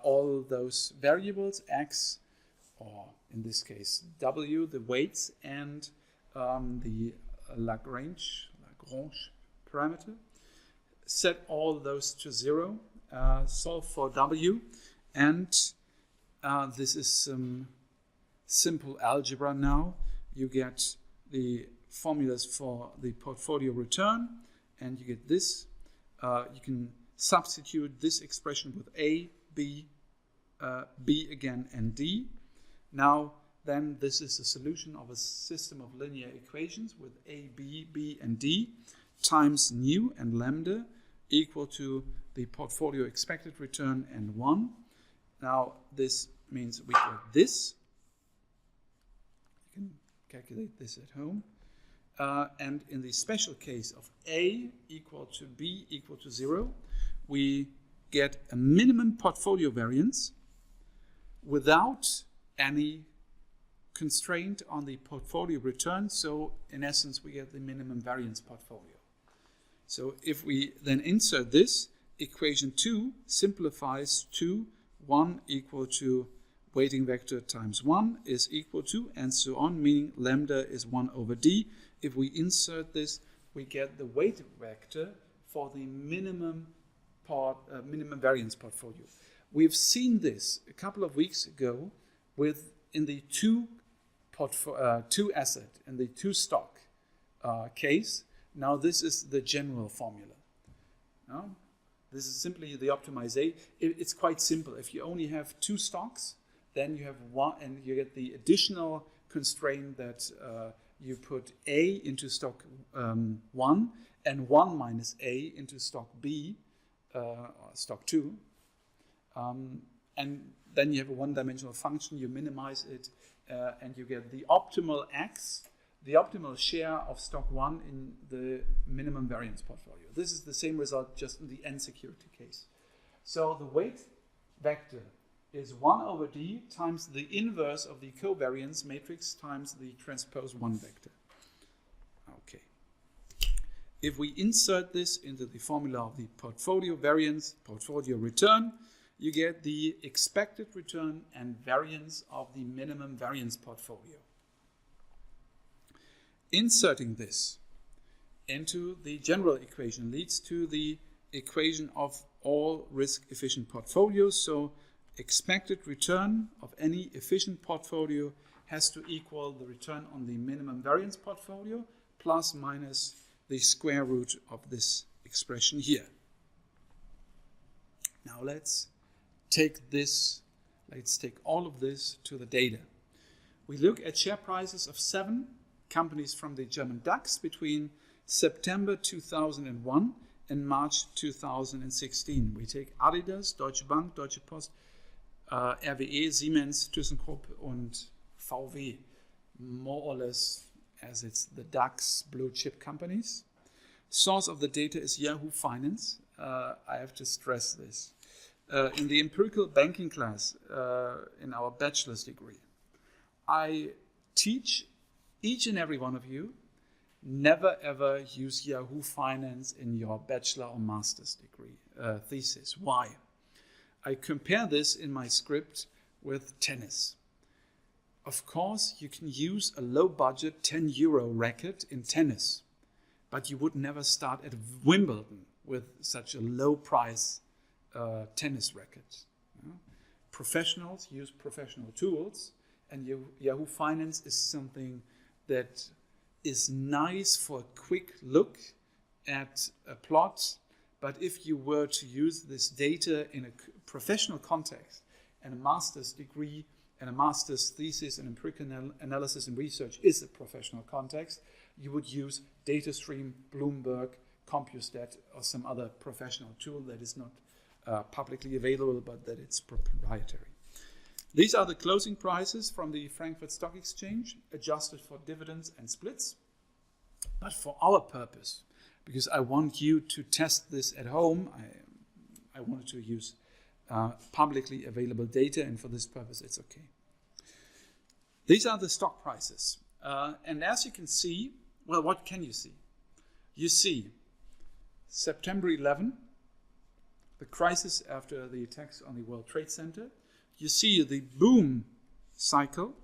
all those variables, x, or in this case w, the weights, and the Lagrange parameter. Set all those to 0, solve for w, and this is some simple algebra now. You get the formulas for the portfolio return, and you get this. You can substitute this expression with a, b, b again, and d. Now, then this is a solution of a system of linear equations with a, b, and d times nu and lambda equal to the portfolio expected return and 1. Now, this means we get this. You can calculate this at home. And in the special case of a equal to b equal to 0, we get a minimum portfolio variance without any constraint on the portfolio return. So in essence, we get the minimum variance portfolio. So if we then insert this, equation 2 simplifies to 1 equal to weighting vector times 1 is equal to, and so on, meaning lambda is 1 over d. If we insert this, we get the weight vector for the minimum variance portfolio. We've seen this a couple of weeks ago in the two asset and the two stock case. Now this is the general formula. Now, this is simply the optimization. It's quite simple. If you only have two stocks, then you have one, and you get the additional constraint that you put A into stock 1 and 1 minus A into stock B, or stock 2. And then you have a one-dimensional function, you minimize it, and you get the optimal x, the optimal share of stock 1 in the minimum variance portfolio. This is the same result just in the n-security case. So the weight vector is 1 over d times the inverse of the covariance matrix times the transpose 1 vector. Okay. If we insert this into the formula of the portfolio variance, portfolio return, you get the expected return and variance of the minimum variance portfolio. Inserting this into the general equation leads to the equation of all risk-efficient portfolios. So expected return of any efficient portfolio has to equal the return on the minimum variance portfolio plus minus the square root of this expression here. Now let's take all of this to the data. We look at share prices of 7 companies from the German DAX between September 2001 and March 2016. We take Adidas, Deutsche Bank, Deutsche Post, RWE, Siemens, ThyssenKrupp und VW, more or less as it's the DAX blue chip companies. Source of the data is Yahoo Finance. I have to stress this. In the empirical banking class in our bachelor's degree, I teach each and every one of you, never ever use Yahoo Finance in your bachelor or master's degree thesis. Why? I compare this in my script with tennis. Of course, you can use a low-budget 10-euro racket in tennis, but you would never start at Wimbledon with such a low-price tennis racket. Professionals use professional tools, and Yahoo Finance is something that is nice for a quick look at a plot, but if you were to use this data in a professional context and a master's degree and a master's thesis in empirical analysis and research is a professional context, you would use DataStream, Bloomberg, Compustat, or some other professional tool that is not publicly available, but that it's proprietary. These are the closing prices from the Frankfurt Stock Exchange, adjusted for dividends and splits. But for our purpose, because I want you to test this at home, I wanted to use publicly available data, and for this purpose it's okay. These are the stock prices. And as you can see, well, what can you see? You see September 11, the crisis after the attacks on the World Trade Center. You see the boom cycle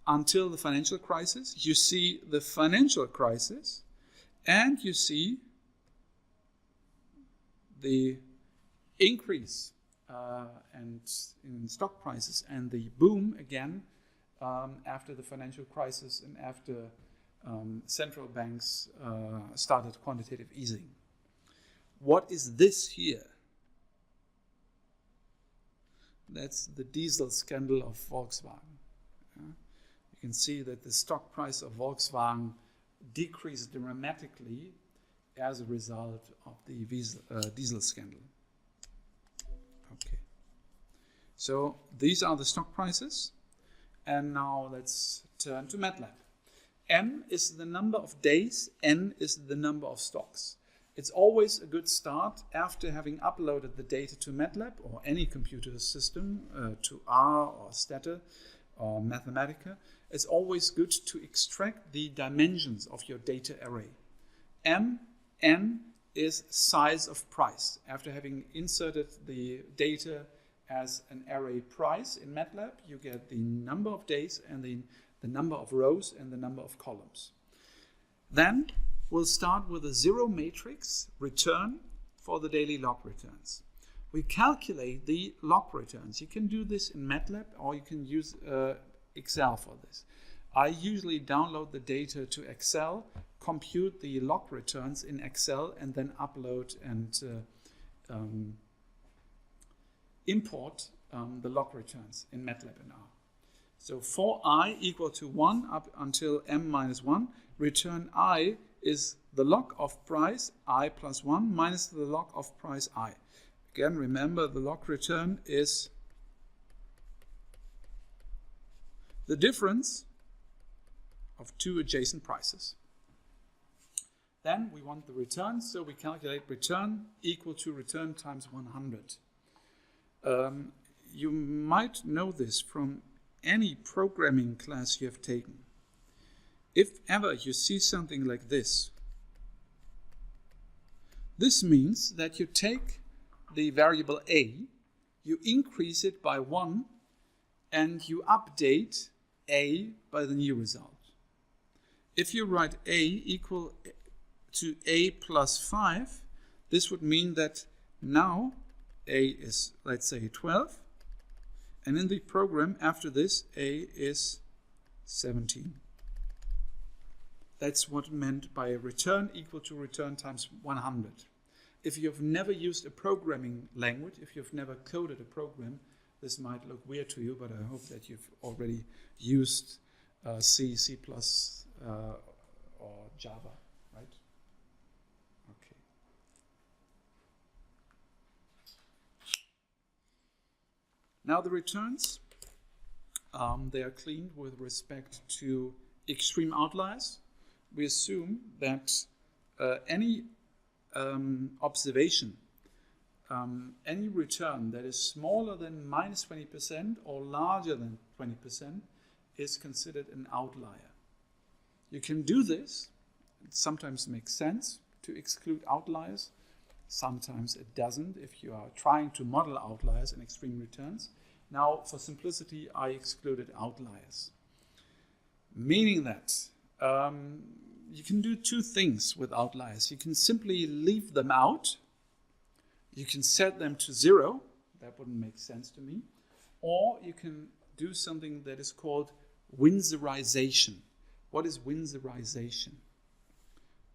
until the financial crisis. You see the financial crisis, and you see the increase and in stock prices and the boom again after the financial crisis and after central banks started quantitative easing. What is this here? That's the diesel scandal of Volkswagen. You can see that the stock price of Volkswagen decreased dramatically as a result of the diesel scandal. Okay. So these are the stock prices. And now let's turn to MATLAB. M is the number of days, N is the number of stocks. It's always a good start after having uploaded the data to MATLAB or any computer system, to R or Stata or Mathematica. It's always good to extract the dimensions of your data array. N is size of price. After having inserted the data as an array price in MATLAB, you get the number of days and the number of rows and the number of columns. Then we'll start with a zero matrix return for the daily log returns. We calculate the log returns. You can do this in MATLAB or you can use Excel for this. I usually download the data to Excel, compute the log returns in Excel, and then upload and import the log returns in MATLAB and R. So for I equal to 1 up until m minus 1, return I is the log of price I plus 1 minus the log of price I. Again, remember the log return is the difference of two adjacent prices. Then we want the return, so we calculate return equal to return times 100. You might know this from any programming class you have taken. If ever you see something like this, this means that you take the variable a, you increase it by 1, and you update a by the new result. If you write a equal to a plus 5, this would mean that now a is, let's say, 12, and in the program after this, a is 17. That's what meant by a return equal to return times 100. If you've never used a programming language, if you've never coded a program, this might look weird to you, but I hope that you've already used C, C++, or Java, right? Okay. Now the returns, they are cleaned with respect to extreme outliers. We assume that any observation, any return that is smaller than minus 20% or larger than 20% is considered an outlier. You can do this. It sometimes makes sense to exclude outliers. Sometimes it doesn't if you are trying to model outliers and extreme returns. Now, for simplicity, I excluded outliers. Meaning that you can do two things with outliers. You can simply leave them out. You can set them to 0. That wouldn't make sense to me. Or you can do something that is called Winsorization. What is Winsorization?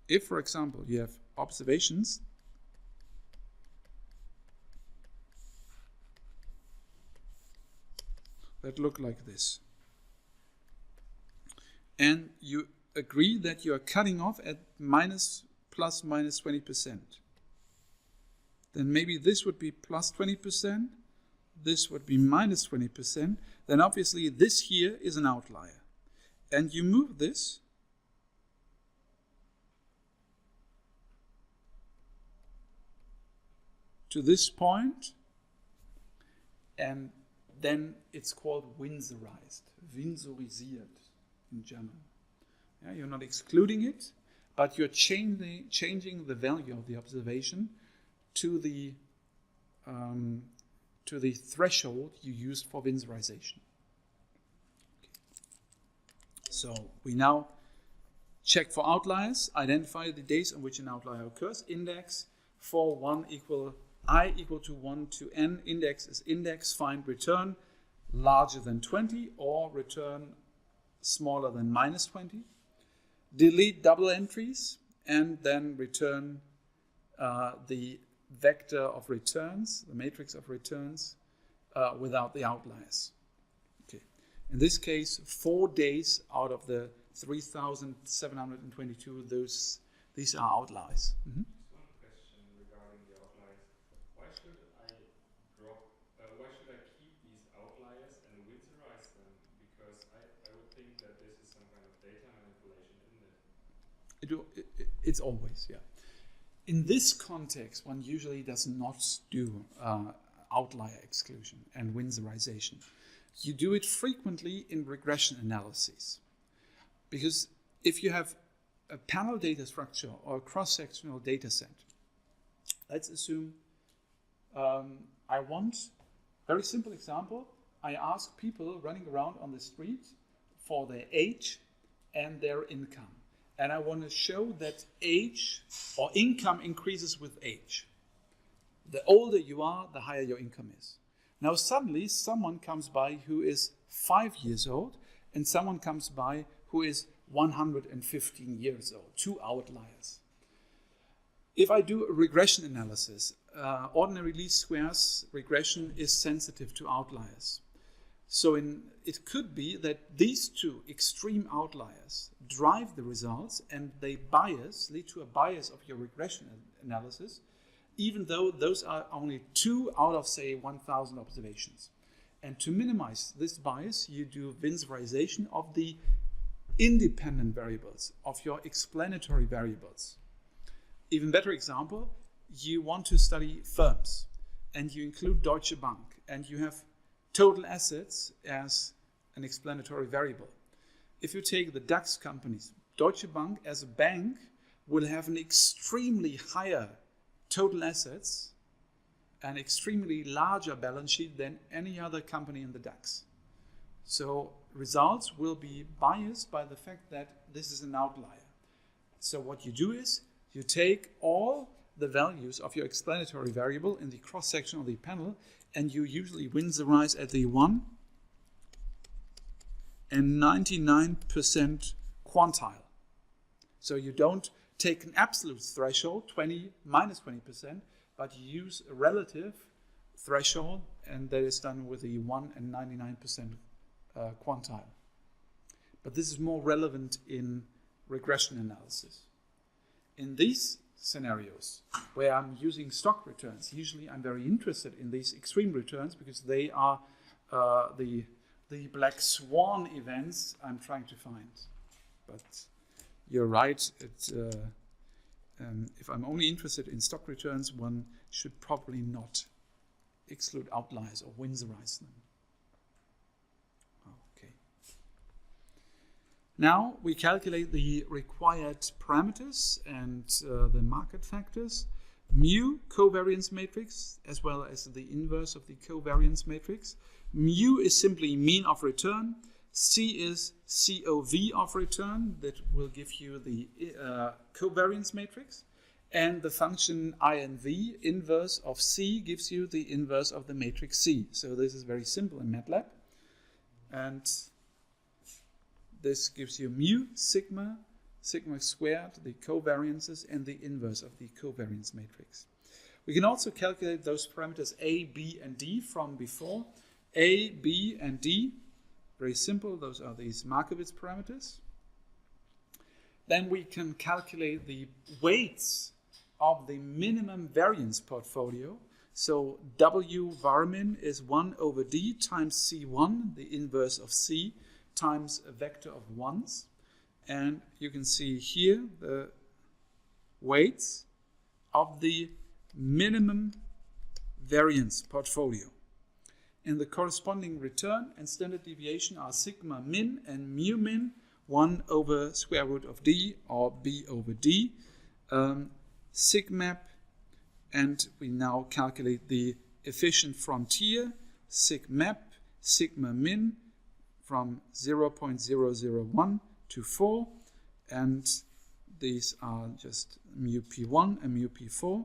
If, for example, you have observations that look like this. And you agree that you are cutting off at plus minus 20%. Then maybe this would be plus 20%, this would be minus 20%, then obviously this here is an outlier. And you move this to this point, and then it's called winsorized, winsorisiert in German. Yeah, you're not excluding it, but you're changing the value of the observation to the threshold you used for winsorization. Okay. So we now check for outliers, identify the days on which an outlier occurs, index for I equal to 1 to n, index is index, find return larger than 20 or return smaller than minus 20. Delete double entries and then return the vector of returns, the matrix of returns, without the outliers. Okay. In this case, 4 days out of the 3,722, these are outliers. Mm-hmm. It's always, yeah. In this context, one usually does not do outlier exclusion and winsorization. You do it frequently in regression analyses. Because if you have a panel data structure or a cross-sectional data set, let's assume I want, very simple example, I ask people running around on the street for their age and their income. And I want to show that age or income increases with age. The older you are, the higher your income is. Now suddenly someone comes by who is 5 years old and someone comes by who is 115 years old, 2 outliers. If I do a regression analysis, ordinary least squares regression is sensitive to outliers. So it could be that these 2 extreme outliers drive the results and they lead to a bias of your regression analysis, even though those are only 2 out of, say, 1,000 observations. And to minimize this bias, you do winsorization of the independent variables, of your explanatory variables. Even better example, you want to study firms and you include Deutsche Bank and you have total assets as an explanatory variable. If you take the DAX companies, Deutsche Bank as a bank will have an extremely higher total assets and extremely larger balance sheet than any other company in the DAX. So results will be biased by the fact that this is an outlier. So what you do is you take all the values of your explanatory variable in the cross-section of the panel and you usually winsorize at the 1 and 99% quantile. So you don't take an absolute threshold, minus 20%, but you use a relative threshold, and that is done with the 1 and 99% quantile. But this is more relevant in regression analysis. In these scenarios where I'm using stock returns, usually I'm very interested in these extreme returns because they are the black swan events I'm trying to find. But you're right, if I'm only interested in stock returns, one should probably not exclude outliers or winsorize them. Okay. Now we calculate the required parameters and the market factors. Mu, covariance matrix, as well as the inverse of the covariance matrix. Mu is simply mean of return. C is COV of return, that will give you the covariance matrix. And the function INV, inverse of C, gives you the inverse of the matrix C. So this is very simple in MATLAB. And this gives you mu, sigma squared, the covariances, and the inverse of the covariance matrix. We can also calculate those parameters A, B, and D from before. A, B, and D. Very simple. Those are these Markowitz parameters. Then we can calculate the weights of the minimum variance portfolio. So W varmin is 1 over D times C1, the inverse of C, times a vector of 1s. And you can see here the weights of the minimum variance portfolio. And the corresponding return and standard deviation are sigma min and mu min, 1 over square root of D or B over D, sigmap, and we now calculate the efficient frontier, sigmap, sigma min from 0.001 to 4, and these are just mu p1 and mu p4,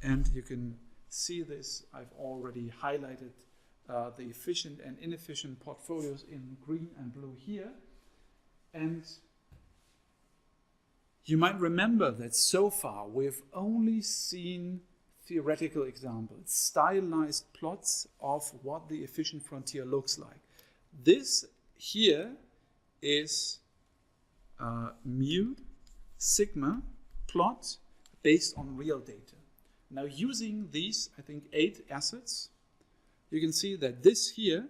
and you can see this. I've already highlighted the efficient and inefficient portfolios in green and blue here. And you might remember that so far we've only seen theoretical examples, stylized plots of what the efficient frontier looks like. This here is mu sigma plot based on real data. Now using these, I think, 8 assets, you can see that this here,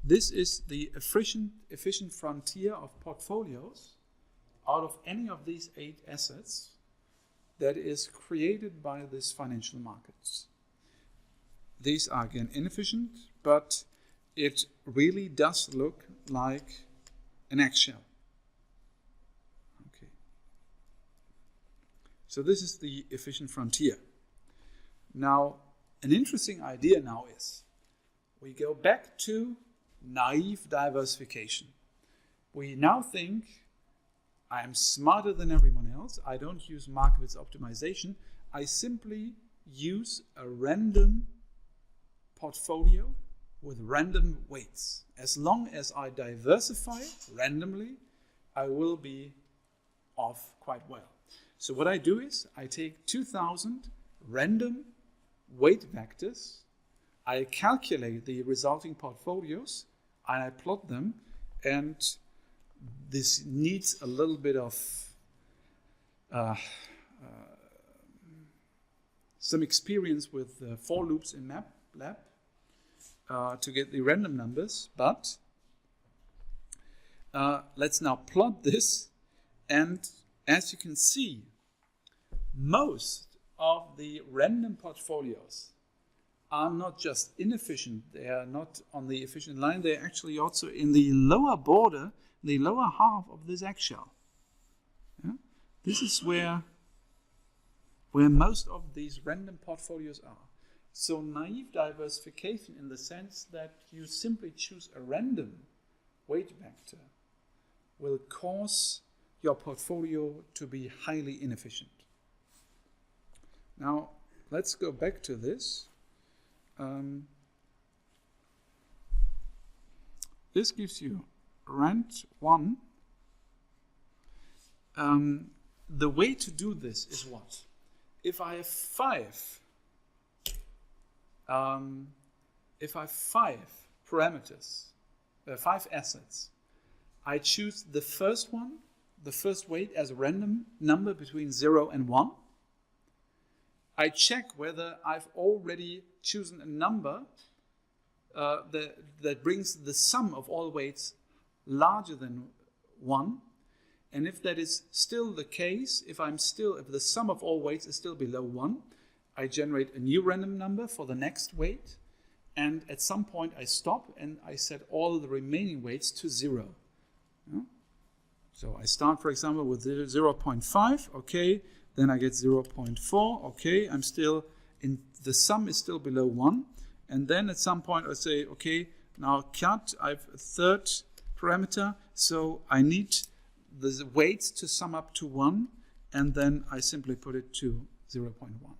this is the efficient frontier of portfolios out of any of these 8 assets that is created by these financial markets. These are again inefficient, but it really does look like an eggshell. Okay. So this is the efficient frontier. Now, an interesting idea now is we go back to naive diversification. We now think I'm smarter than everyone else. I don't use Markowitz optimization. I simply use a random portfolio with random weights. As long as I diversify randomly, I will be off quite well. So what I do is I take 2,000 random weight vectors, I calculate the resulting portfolios, and I plot them, and this needs a little bit of some experience with for loops in MATLAB to get the random numbers, but let's now plot this, and as you can see, most of the random portfolios are not just inefficient, they are not on the efficient line, they're actually also in the lower border, the lower half of this eggshell. Yeah? This is where most of these random portfolios are. So naive diversification in the sense that you simply choose a random weight vector will cause your portfolio to be highly inefficient. Now, let's go back to this. This gives you rent 1. The way to do this is what? If I have 5 parameters, 5 assets, I choose the first one, the first weight as a random number between 0 and 1. I check whether I've already chosen a number that brings the sum of all weights larger than 1. And if that is still the case, if the sum of all weights is still below 1, I generate a new random number for the next weight. And at some point I stop and I set all the remaining weights to 0. Yeah? So I start, for example, with 0.5, okay. Then I get 0.4, okay, I'm still in, the sum is still below 1. And then at some point I say, okay, now cut, I have a third parameter, so I need the weights to sum up to 1, and then I simply put it to 0.1.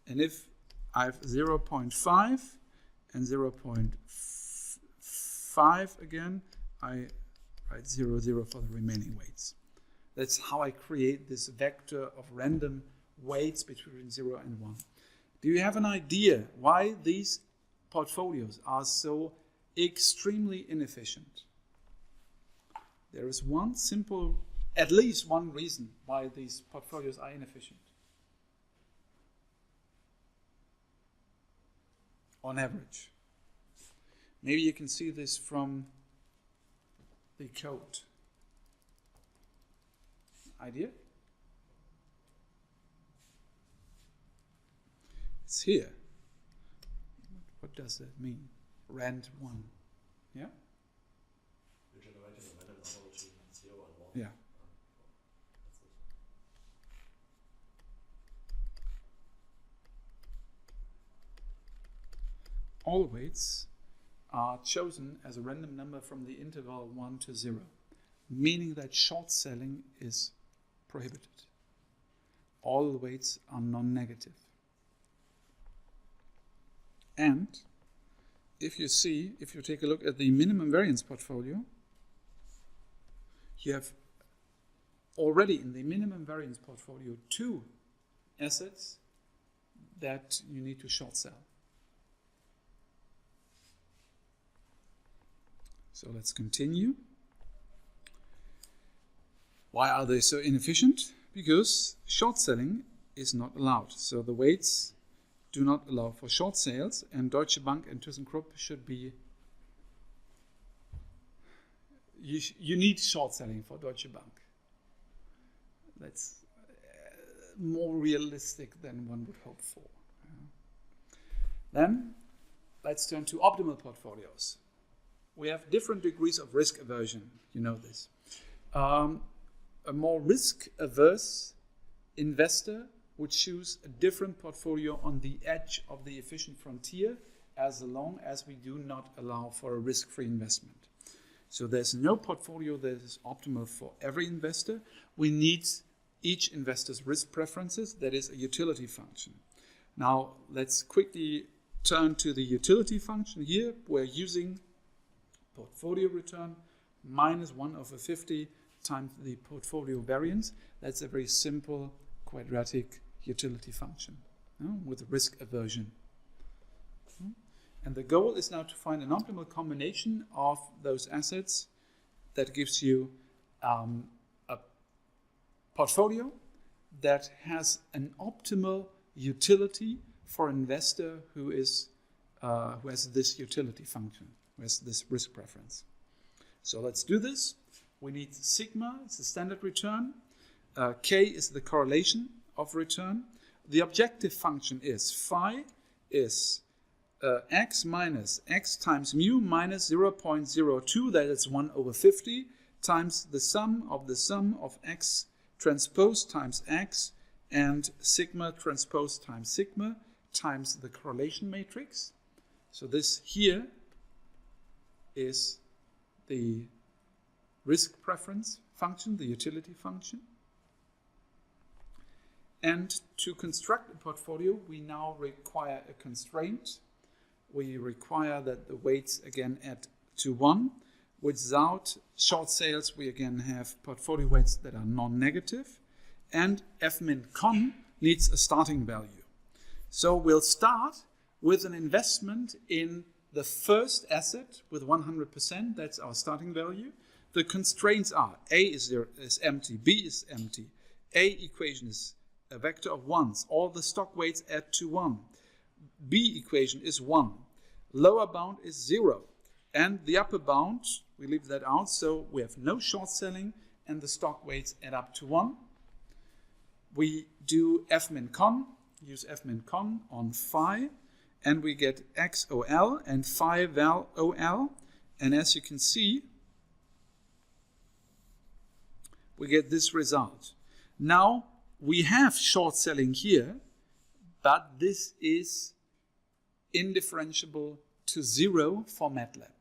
And if I have 0.5 and 0.5 again, I write 0, 0 for the remaining weights. That's how I create this vector of random weights between 0 and 1. Do you have an idea why these portfolios are so extremely inefficient? There is one simple, at least one reason why these portfolios are inefficient. On average. Maybe you can see this from the code. Idea? It's here. What does that mean? Rand 1. Yeah? You're generating a random number between 0 and 1. Yeah. All weights are chosen as a random number from the interval 1 to 0, meaning that short selling is prohibited. All weights are non-negative. And if you take a look at the minimum variance portfolio, you have already in the minimum variance portfolio 2 assets that you need to short sell. So let's continue. Why are they so inefficient? Because short selling is not allowed. So the weights do not allow for short sales, and Deutsche Bank and ThyssenKrupp should be... You need short selling for Deutsche Bank. That's more realistic than one would hope for. Then let's turn to optimal portfolios. We have different degrees of risk aversion. You know this. A more risk-averse investor would choose a different portfolio on the edge of the efficient frontier as long as we do not allow for a risk-free investment. So there's no portfolio that is optimal for every investor. We need each investor's risk preferences, that is a utility function. Now let's quickly turn to the utility function here. We're using portfolio return minus 1/50 times the portfolio variance. That's a very simple quadratic utility function with risk aversion. And the goal is now to find an optimal combination of those assets that gives you a portfolio that has an optimal utility for an investor who has this utility function, who has this risk preference. So let's do this. We need sigma, it's the standard return. K is the correlation of return. The objective function is phi is x minus x times mu minus 0.02, that is 1/50, times the sum of x transpose times x and sigma transpose times sigma times the correlation matrix. So this here is the risk preference function, the utility function. And to construct a portfolio, we now require a constraint. We require that the weights again add to 1. Without short sales, we again have portfolio weights that are non-negative. And F-min-con needs a starting value. So we'll start with an investment in the first asset with 100%. That's our starting value. The constraints are A is empty, B is empty. A equation is a vector of 1s. All the stock weights add to 1. B equation is 1. Lower bound is 0. And the upper bound, we leave that out, so we have no short selling and the stock weights add up to 1. We do F-min-con, use F-min-con on phi, and we get XOL and phi val OL. And as you can see, we get this result. Now, we have short selling here, but this is indifferentiable to 0 for MATLAB.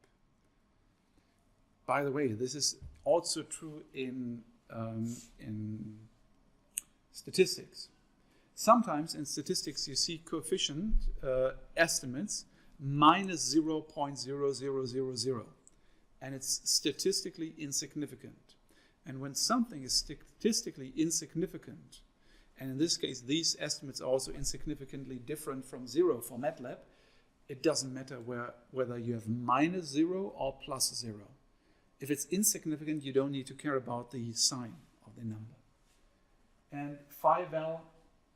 By the way, this is also true in statistics. Sometimes in statistics you see coefficient estimates minus 0.0000, and it's statistically insignificant. And when something is statistically insignificant and in this case, these estimates are also insignificantly different from 0 for MATLAB, it doesn't matter whether you have -0 or +0. If it's insignificant, you don't need to care about the sign of the number. And phi val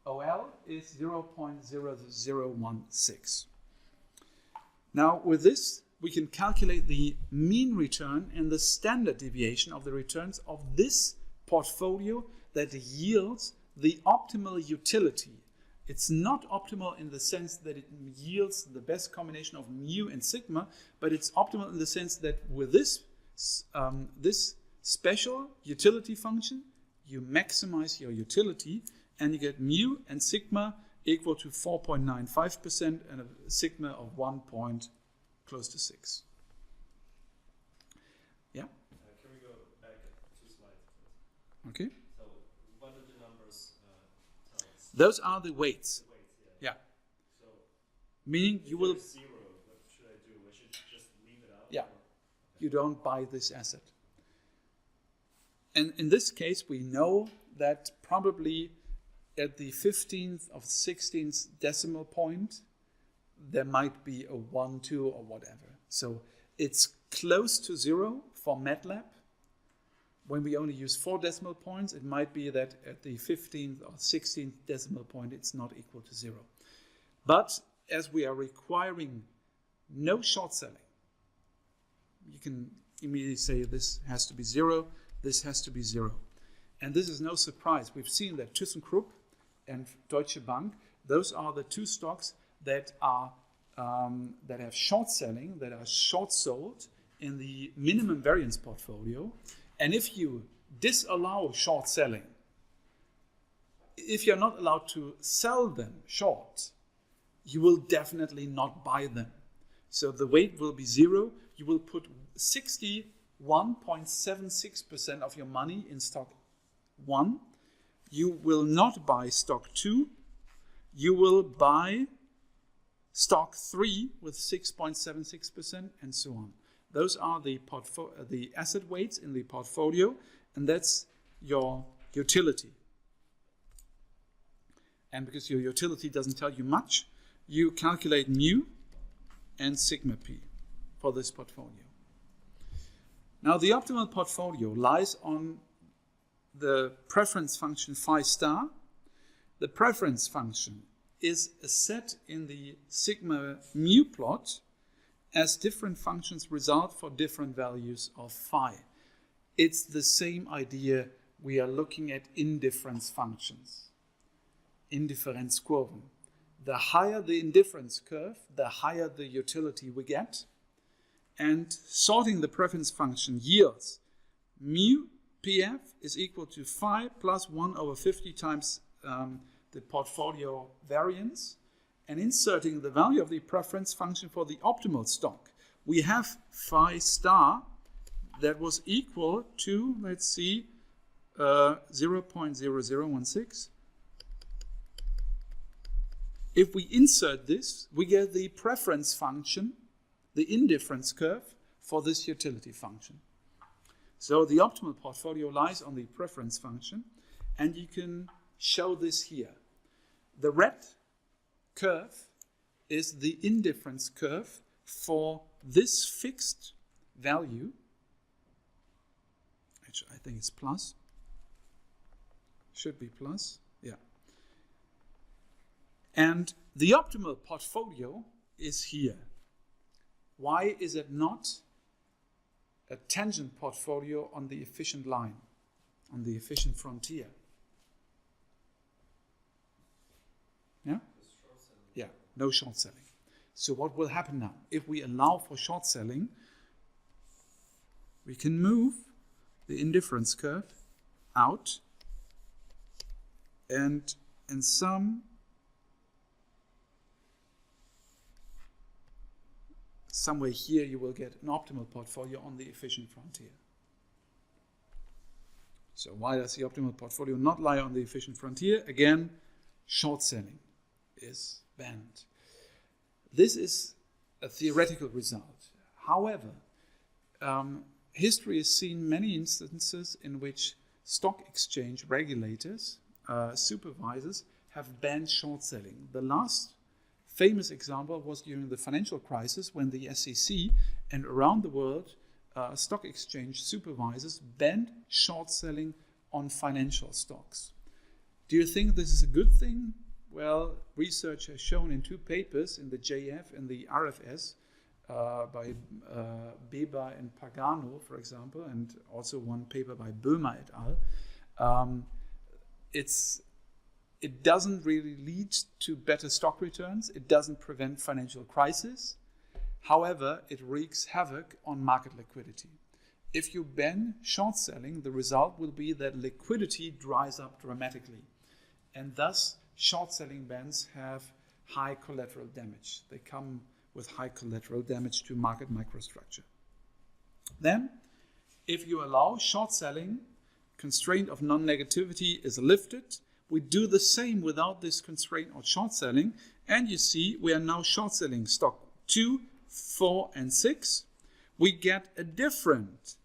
OL is 0.0016. Now, with this, we can calculate the mean return and the standard deviation of the returns of this portfolio that yields the optimal utility. It's not optimal in the sense that it yields the best combination of mu and sigma, but it's optimal in the sense that with this special utility function, you maximize your utility and you get mu and sigma equal to 4.95% and a sigma of 1 close to 6. Yeah? Can we go back 2 slides, please? Okay. So, what do the numbers tell us? Those are the weights. The weights, Yeah. So, Meaning you will... 0, what should I do? I should just leave it out? Yeah. Or? You don't buy this asset. And in this case, we know that probably at the 15th or 16th decimal point, there might be a 1, 2, or whatever. So it's close to 0 for MATLAB. When we only use 4 decimal points, it might be that at the 15th or 16th decimal point, it's not equal to 0. But as we are requiring no short selling, you can immediately say this has to be 0, this has to be 0. And this is no surprise. We've seen that ThyssenKrupp and Deutsche Bank, those are the 2 stocks that are that have short selling, that are short sold in the minimum variance portfolio. And if you disallow short selling, if you're not allowed to sell them short, you will definitely not buy them. So the weight will be 0. You will put 61.76% of your money in stock 1. You will not buy stock 2. You will buy stock 3 with 6.76% and so on. Those are the asset weights in the portfolio, and that's your utility. And because your utility doesn't tell you much, you calculate mu and sigma p for this portfolio. Now, the optimal portfolio lies on the preference function phi star. The preference function is a set in the sigma mu plot as different functions result for different values of phi. It's the same idea we are looking at indifference functions, Indifferenzkurven. The higher the indifference curve, the higher the utility we get. And sorting the preference function yields mu pf is equal to phi plus 1 over 50 times the portfolio variance, and inserting the value of the preference function for the optimal stock, we have phi star that was equal to, let's see, 0.0016. If we insert this, we get the preference function, the indifference curve, for this utility function. So the optimal portfolio lies on the preference function, and you can show this here. The red curve is the indifference curve for this fixed value, which I think is plus. Should be plus, yeah. And the optimal portfolio is here. Why is it not a tangent portfolio on the efficient line, on the efficient frontier? Yeah? Yeah, no short selling. So what will happen now? If we allow for short selling, we can move the indifference curve out, and in somewhere here you will get an optimal portfolio on the efficient frontier. So why does the optimal portfolio not lie on the efficient frontier? Again, short selling is banned. This is a theoretical result. However, history has seen many instances in which stock exchange regulators supervisors have banned short selling. The last famous example was during the financial crisis when the SEC and around the world stock exchange supervisors banned short selling on financial stocks. Do you think this is a good thing? Well, research has shown in 2 papers, in the JF and the RFS, by Beber and Pagano, for example, and also one paper by Böhmer et al. It doesn't really lead to better stock returns. It doesn't prevent financial crisis. However, it wreaks havoc on market liquidity. If you ban short selling, the result will be that liquidity dries up dramatically. And thus, short selling bans have high collateral damage. They come with high collateral damage to market microstructure. Then, if you allow short selling, constraint of non-negativity is lifted. We do the same without this constraint of short selling, and you see we are now short selling stock 2, 4, and 6. We get a different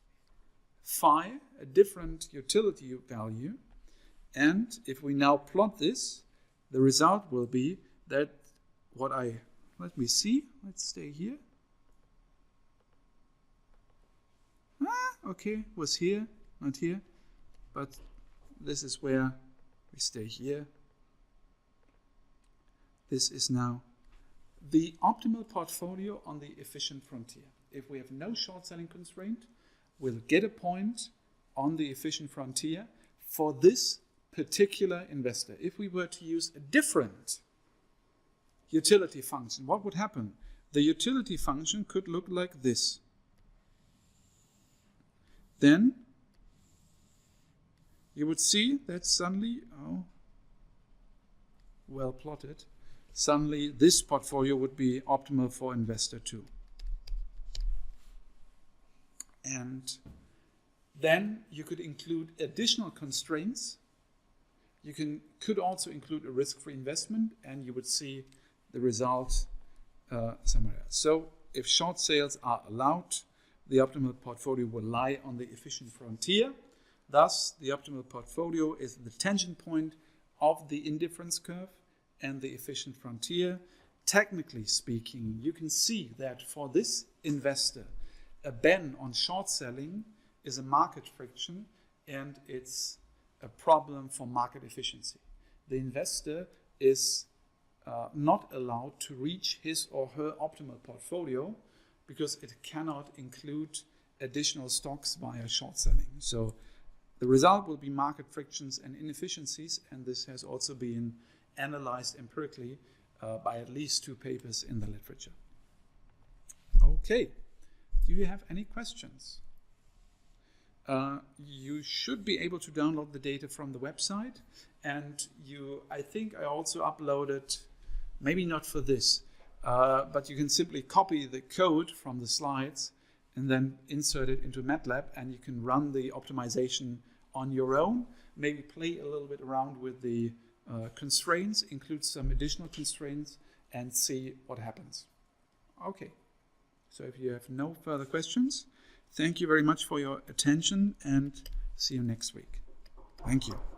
phi, a different utility value, and if we now plot this, the result will be that let me see, let's stay here. Okay, was here, not here, but this is where we stay here. This is now the optimal portfolio on the efficient frontier. If we have no short selling constraint, we'll get a point on the efficient frontier for this particular investor. If we were to use a different utility function, what would happen? The utility function could look like this. Then you would see that suddenly, well plotted, suddenly this portfolio would be optimal for investor 2. And then you could include additional constraints. You could also include a risk-free investment, and you would see the result somewhere else. So if short sales are allowed, the optimal portfolio will lie on the efficient frontier. Thus, the optimal portfolio is the tangent point of the indifference curve and the efficient frontier. Technically speaking, you can see that for this investor, a ban on short selling is a market friction, and it's a problem for market efficiency. The investor is not allowed to reach his or her optimal portfolio because it cannot include additional stocks via short selling. So the result will be market frictions and inefficiencies, and this has also been analyzed empirically by at least 2 papers in the literature. Okay, do you have any questions? You should be able to download the data from the website, and I think I also uploaded, maybe not for this, but you can simply copy the code from the slides and then insert it into MATLAB, and you can run the optimization on your own, maybe play a little bit around with the constraints, include some additional constraints, and see what happens. Okay, so if you have no further questions, thank you very much for your attention, and see you next week. Thank you.